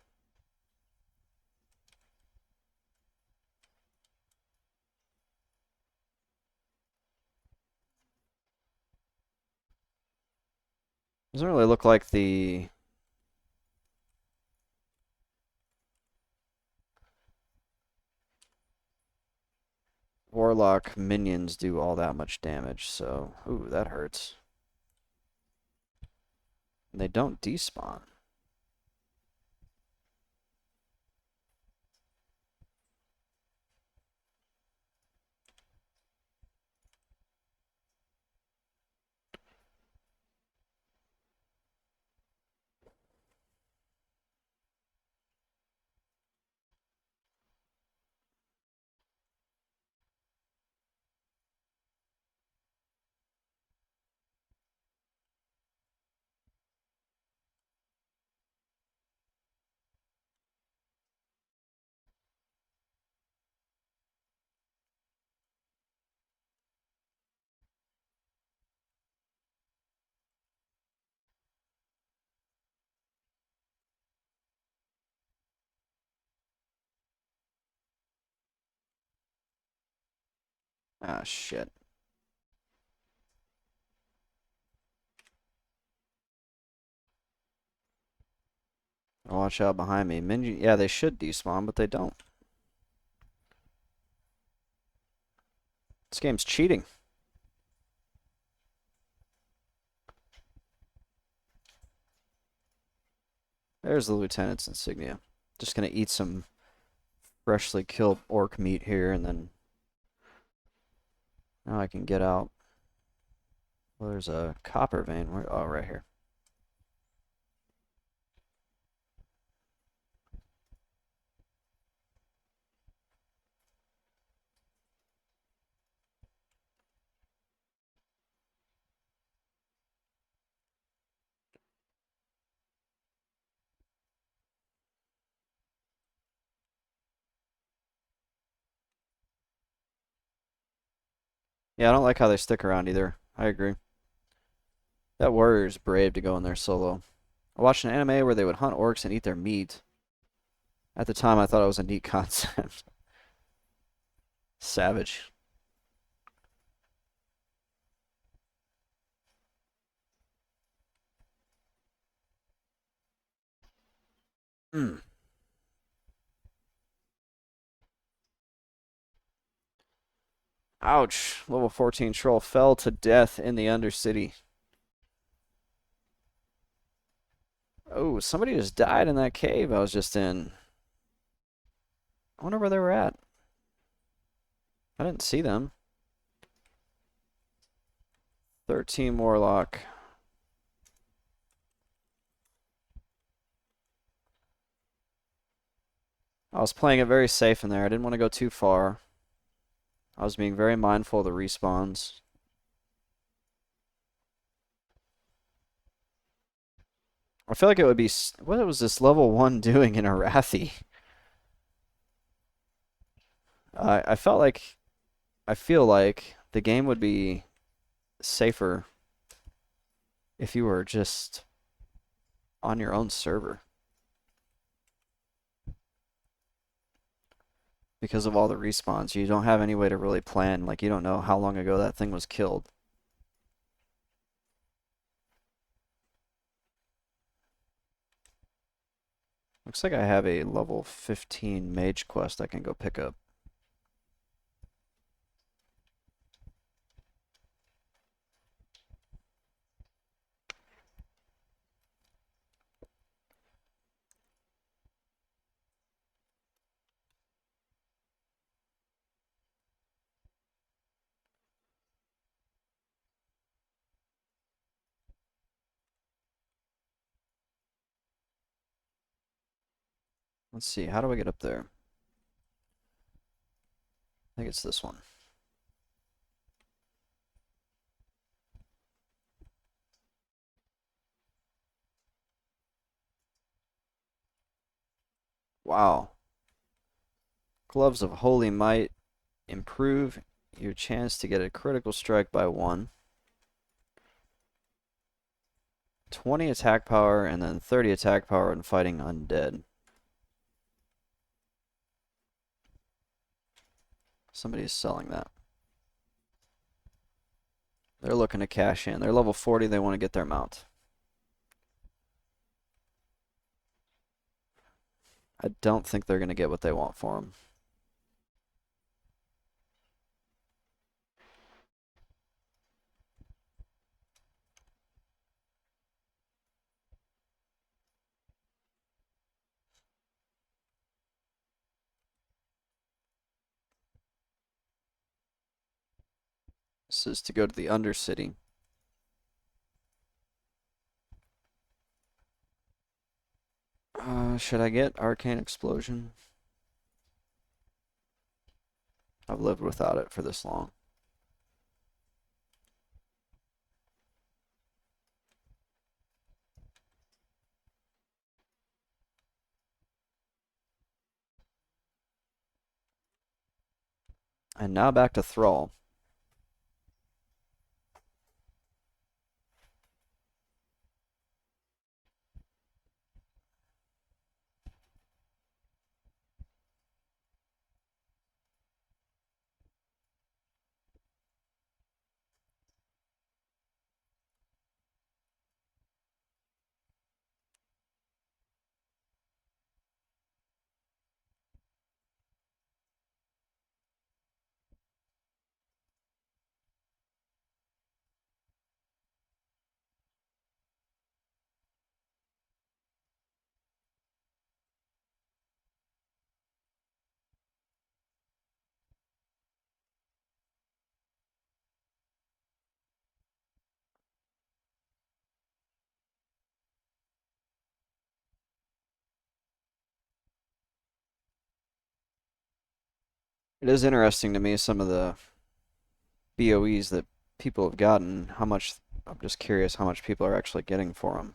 Doesn't really look like the Warlock minions do all that much damage, so ooh, that hurts. And they don't despawn. Ah, shit. Watch out behind me. Minion, yeah, they should despawn, but they don't. This game's cheating. There's the Lieutenant's insignia. Just gonna eat some freshly killed orc meat here, and then now I can get out. Well, there's a copper vein. Where? Oh, right here. Yeah, I don't like how they stick around either. I agree. That warrior's brave to go in there solo. I watched an anime where they would hunt orcs and eat their meat. At the time, I thought it was a neat concept. Savage. Mm. Ouch. Level 14 troll fell to death in the Undercity. Oh, somebody just died in that cave I was just in. I wonder where they were at. I didn't see them. 13 Warlock. I was playing it very safe in there. I didn't want to go too far. I was being very mindful of the respawns. I feel like it would be... What was this level 1 doing in Arathi? I felt like... I feel like the game would be safer if you were just on your own server. because of all the respawns. You don't have any way to really plan. Like, you don't know how long ago that thing was killed. Looks like I have a level 15 mage quest I can go pick up. Let's see, how do I get up there? I think it's this one. Wow. Gloves of Holy Might improve your chance to get a critical strike by 1. 20 attack power and then 30 attack power when fighting undead. Somebody's selling that. They're looking to cash in. They're level 40, they want to get their mount. I don't think they're going to get what they want for them. This is to go to the Undercity. Should I get Arcane Explosion? I've lived without it for this long. And now back to Thrall. It is interesting to me some of the BOEs that people have gotten. I'm just curious how much people are actually getting for them.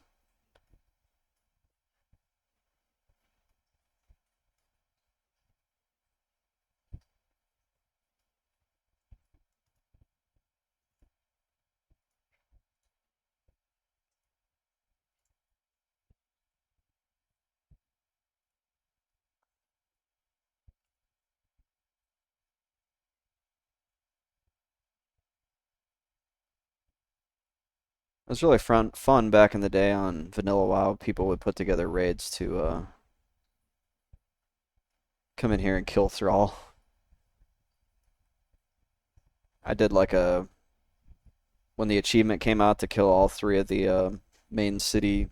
It was really fun back in the day on Vanilla WoW. People would put together raids to come in here and kill Thrall. I did like a when the achievement came out to kill all 3 of the main city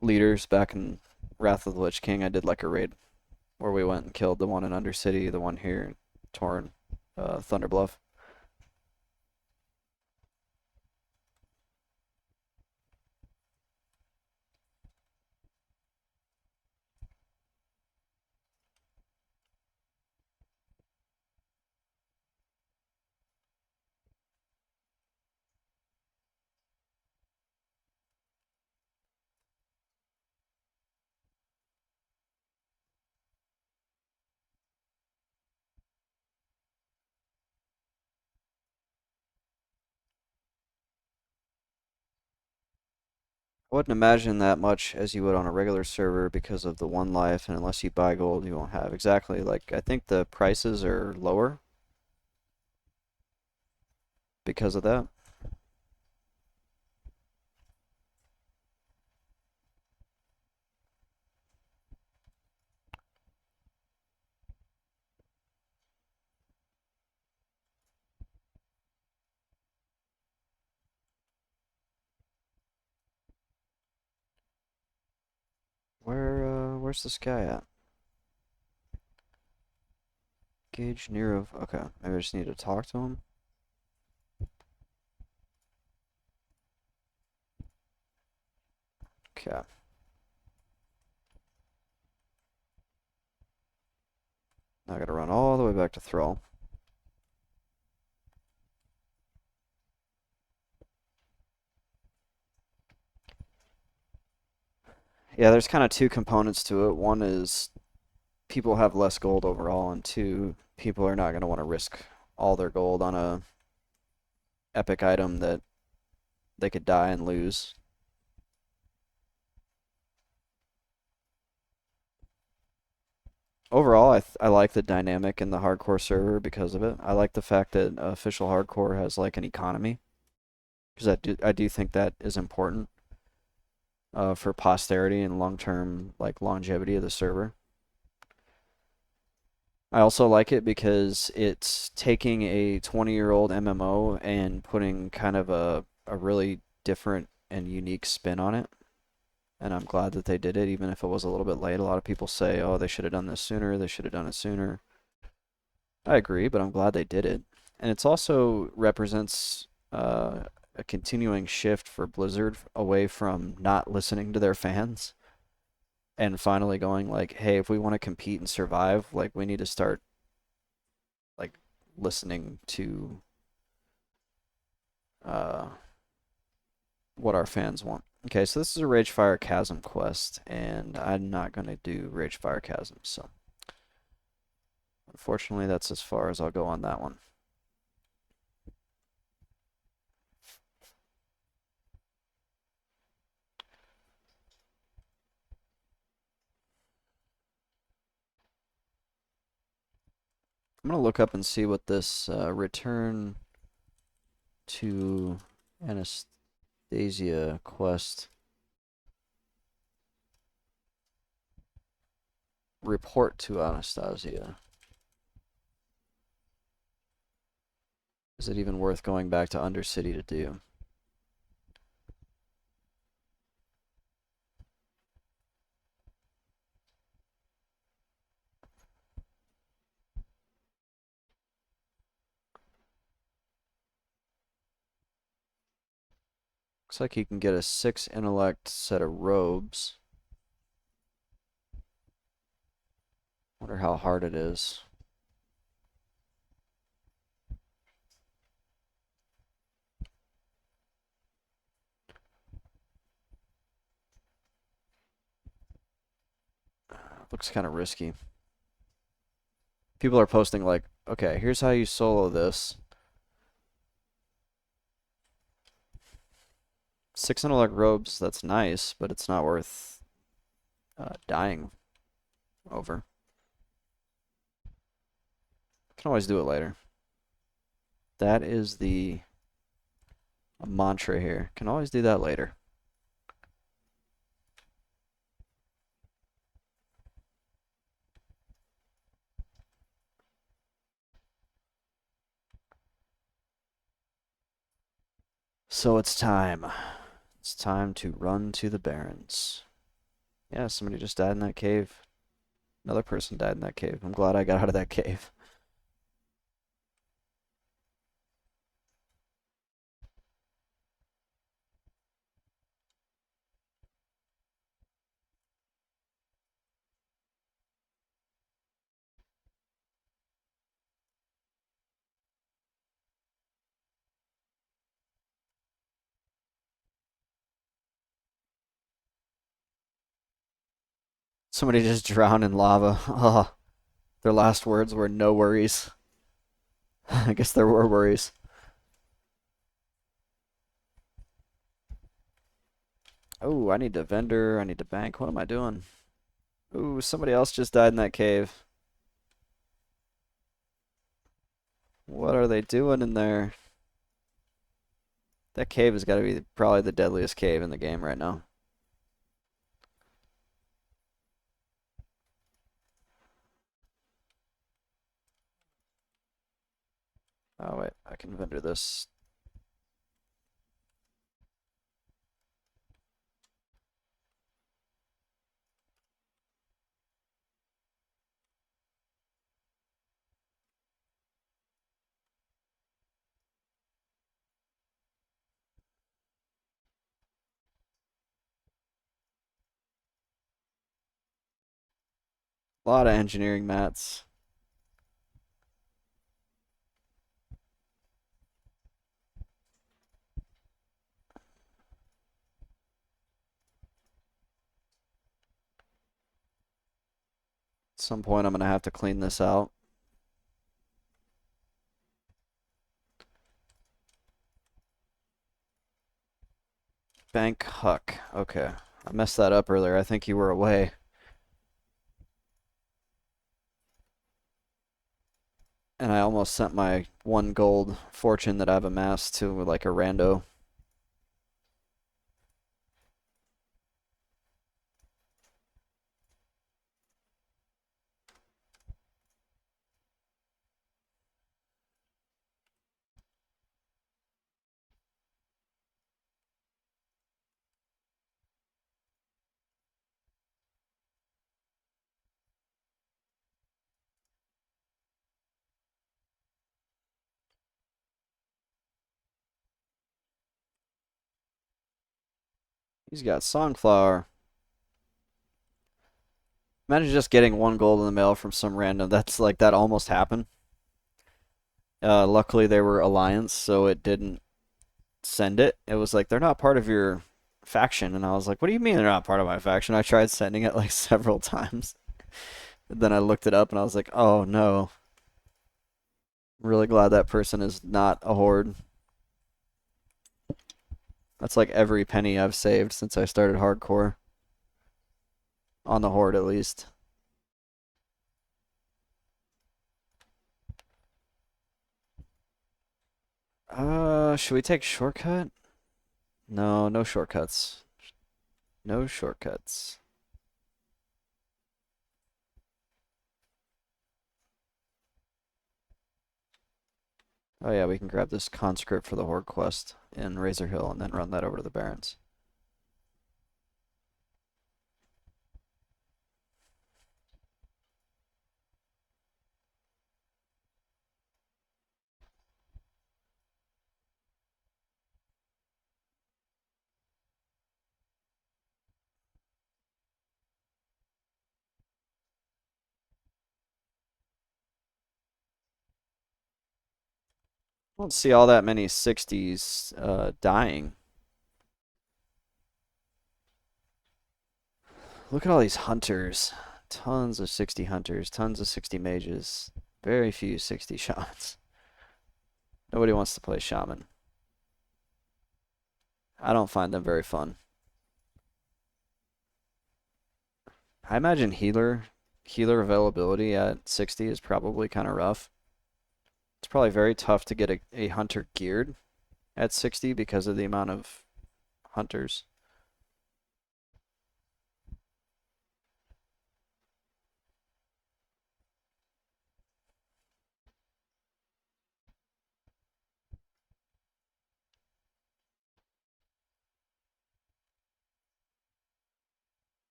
leaders back in Wrath of the Lich King. I did like a raid where we went and killed the one in Undercity, the one here in Torn, Thunderbluff. I wouldn't imagine that much as you would on a regular server because of the one life, and unless you buy gold, you won't have. Exactly. Like, I think the prices are lower because of that. Where's this guy at? Gauge near of. Okay, maybe I just need to talk to him. Okay. Now I gotta run all the way back to Thrall. Yeah, there's kind of two components to it. One is people have less gold overall, and two, people are not going to want to risk all their gold on a epic item that they could die and lose. Overall, I like the dynamic in the hardcore server because of it. I like the fact that official hardcore has like an economy because I do think that is important for posterity and long-term like longevity of the server. I also like it because it's taking a 20-year-old MMO and putting kind of a really different and unique spin on it. And I'm glad that they did it, even if it was a little bit late. A lot of people say, oh, they should have done this sooner, they should have done it sooner. I agree, but I'm glad they did it. And it's also represents a continuing shift for Blizzard away from not listening to their fans and finally going like, hey, if we want to compete and survive, like we need to start like listening to uh, what our fans want. Okay, so this is a Ragefire Chasm quest, and I'm not going to do Ragefire Chasm, so unfortunately that's as far as I'll go on that one. I'm going to look up and see what this return to Anastasia quest report to Anastasia. Is it even worth going back to Undercity to do? Looks like you can get a 6 intellect set of robes. Wonder how hard it is. Looks kind of risky. People are posting like, okay, here's how you solo this. 6 intellect robes, that's nice, but it's not worth dying over. Can always do it later. That is the mantra here. Can always do that later. So it's time. It's time to run to the Barrens. Yeah, somebody just died in that cave. Another person died in that cave. I'm glad I got out of that cave. Somebody just drowned in lava. Oh, their last words were no worries. I guess there were worries. Oh, I need to vendor. I need to bank. What am I doing? Ooh, somebody else just died in that cave. What are they doing in there? That cave has got to be probably the deadliest cave in the game right now. Oh, wait. I can vendor this. A lot of engineering mats. At some point, I'm going to have to clean this out. Bank Huck. Okay. I messed that up earlier. I think you were away. And I almost sent my 1 gold fortune that I've amassed to like a rando. He's got Songflower. Imagine just getting 1 gold in the mail from some random. That's like that almost happened. Luckily, they were Alliance, so it didn't send it. It was like, they're not part of your faction. And I was like, what do you mean they're not part of my faction? I tried sending it like several times. Then I looked it up and I was like, oh no. I'm really glad that person is not a horde. That's like every penny I've saved since I started hardcore. On the horde, at least. Should we take shortcut? No, no shortcuts. No shortcuts. Oh yeah, we can grab this conscript for the horde quest in Razor Hill and then run that over to the Barrens. I don't see all that many 60s dying. Look at all these hunters. Tons of 60 hunters, tons of 60 mages, very few 60 shamans. Nobody wants to play shaman. I don't find them very fun. I imagine healer availability at 60 is probably kind of rough. It's probably very tough to get a hunter geared at 60 because of the amount of hunters.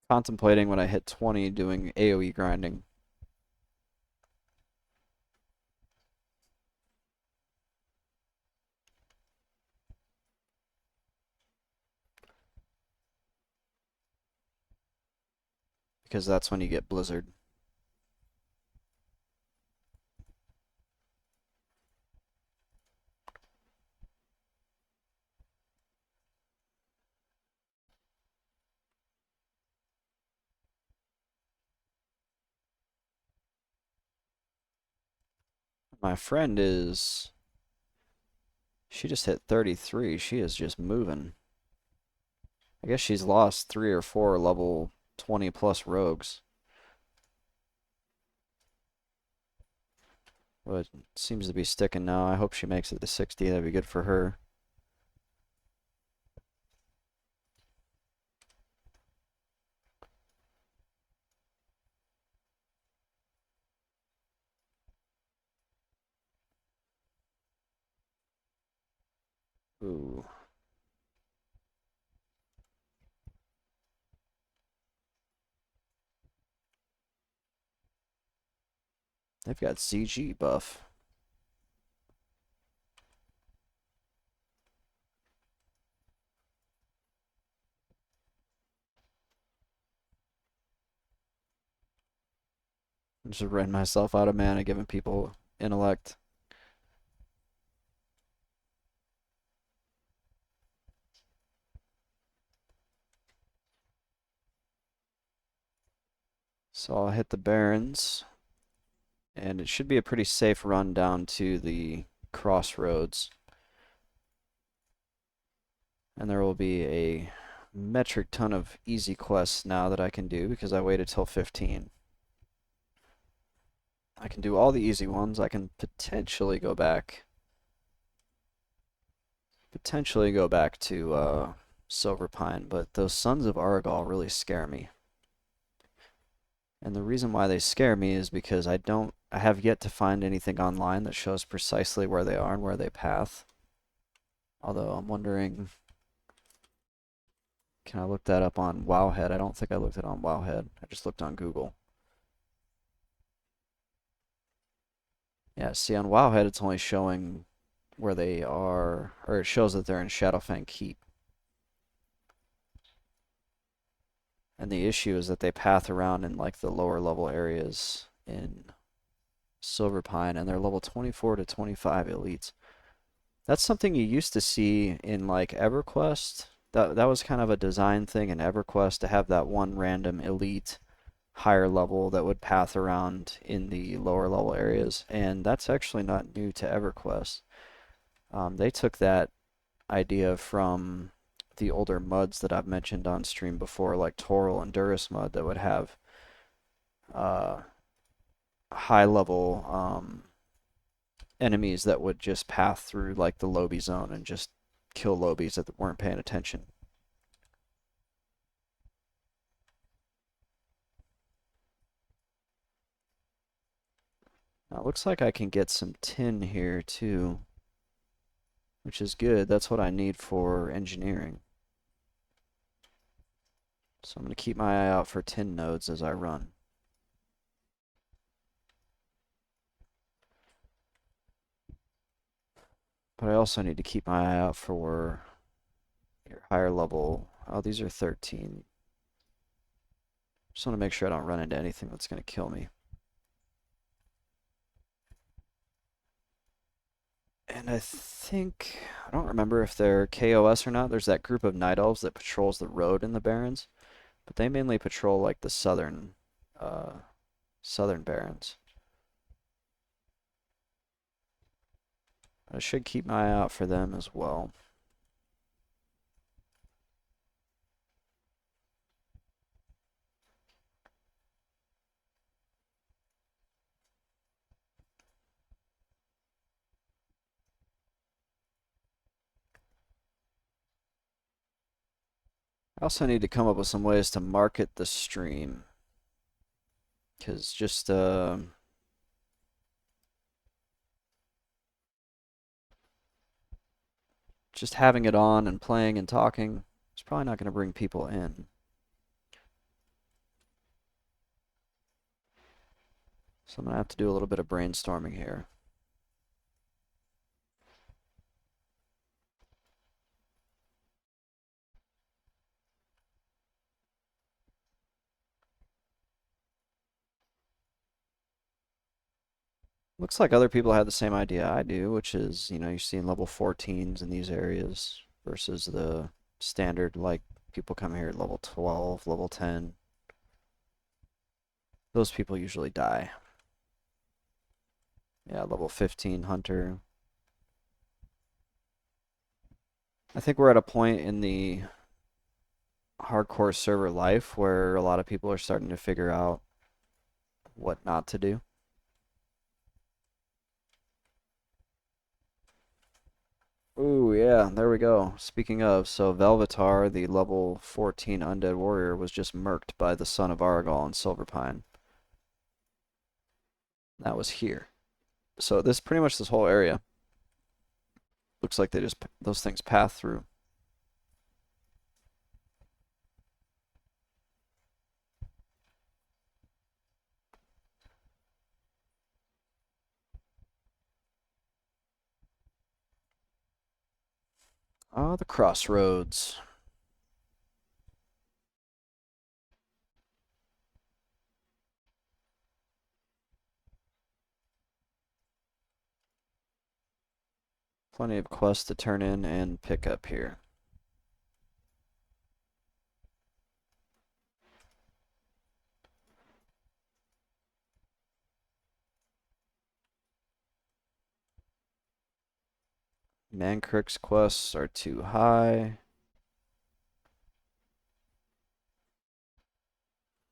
Contemplating when I hit 20 doing AoE grinding. Because that's when you get Blizzard. My friend is... She just hit 33. She is just moving. I guess she's lost 3 or 4 level 20 plus rogues. But it seems to be sticking now. I hope she makes it to 60. That'd be good for her. Ooh. They've got CG buff. Just ran myself out of mana giving people intellect. So I'll hit the Barrens. And it should be a pretty safe run down to the crossroads. And there will be a metric ton of easy quests now that I can do because I waited till 15. I can do all the easy ones. I can potentially go back to Silver Pine, but those Sons of Argal really scare me. And the reason why they scare me is because I have yet to find anything online that shows precisely where they are and where they path. Although I'm wondering, can I look that up on Wowhead? I don't think I looked it on Wowhead. I just looked on Google. Yeah, see on Wowhead it's only showing where they are, or it shows that they're in Shadowfang Keep. And the issue is that they path around in like the lower level areas in Silver Pine, and they're level 24 to 25 elites. That's something you used to see in like EverQuest. That was kind of a design thing in EverQuest to have that one random elite higher level that would path around in the lower level areas, and that's actually not new to EverQuest. They took that idea from the older muds that I've mentioned on stream before, like Toril and Durus mud, that would have high level enemies that would just path through like the lobby zone and just kill lobies that weren't paying attention. Now it looks like I can get some tin here too, which is good. That's what I need for engineering. So I'm going to keep my eye out for tin nodes as I run. But I also need to keep my eye out for your higher level. Oh, these are 13. Just want to make sure I don't run into anything that's going to kill me. And I think, I don't remember if they're KOS or not. There's that group of night elves that patrols the road in the Barrens, but they mainly patrol like the southern Barrens. I should keep my eye out for them as well. I also need to come up with some ways to market the stream, because just having it on and playing and talking is probably not going to bring people in. So I'm going to have to do a little bit of brainstorming here. Looks like other people have the same idea I do, which is, you know, you're seeing level 14s in these areas versus the standard, like, people come here at level 12, level 10. Those people usually die. Yeah, level 15 hunter. I think we're at a point in the hardcore server life where a lot of people are starting to figure out what not to do. Ooh, yeah, there we go. Speaking of, so Velvetar, the level 14 undead warrior, was just murked by the son of Argal and Silverpine. That was here. So this pretty much this whole area looks like they just those things path through. Ah, the crossroads. Plenty of quests to turn in and pick up here. Mankirk's quests are too high.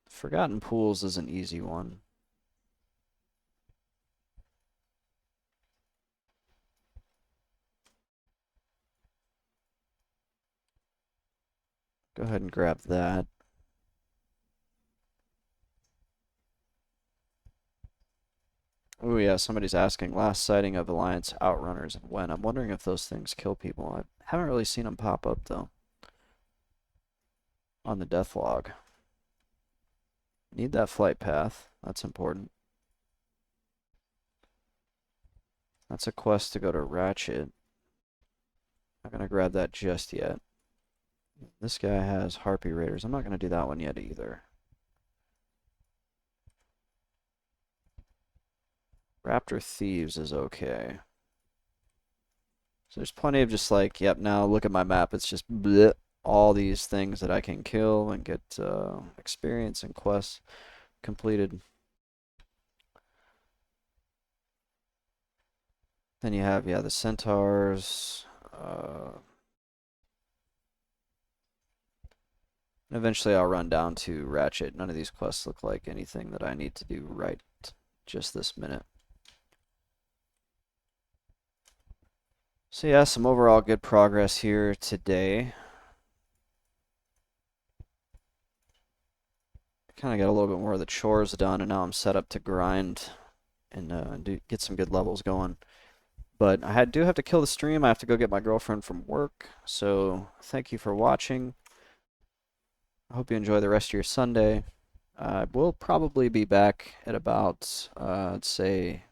Forgotten Pools is an easy one. Go ahead and grab that. Oh yeah, somebody's asking last sighting of Alliance Outrunners and when. I'm wondering if those things kill people. I haven't really seen them pop up though on the death log. Need that flight path. That's important. That's a quest to go to Ratchet. Not gonna grab that just yet. This guy has Harpy Raiders. I'm not gonna do that one yet either. Raptor Thieves is okay. So there's plenty of just like, yep, now look at my map. It's just bleh, all these things that I can kill and get experience and quests completed. Then you have, yeah, the Centaurs. And eventually I'll run down to Ratchet. None of these quests look like anything that I need to do right just this minute. So yeah, some overall good progress here today. Kind of got a little bit more of the chores done, and now I'm set up to grind and get some good levels going. But I do have to kill the stream. I have to go get my girlfriend from work. So thank you for watching. I hope you enjoy the rest of your Sunday. We'll probably be back at about, I'd say,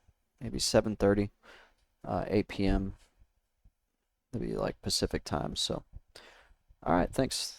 maybe 7:30, 8 p.m. It'll be like Pacific time. So, all right, thanks.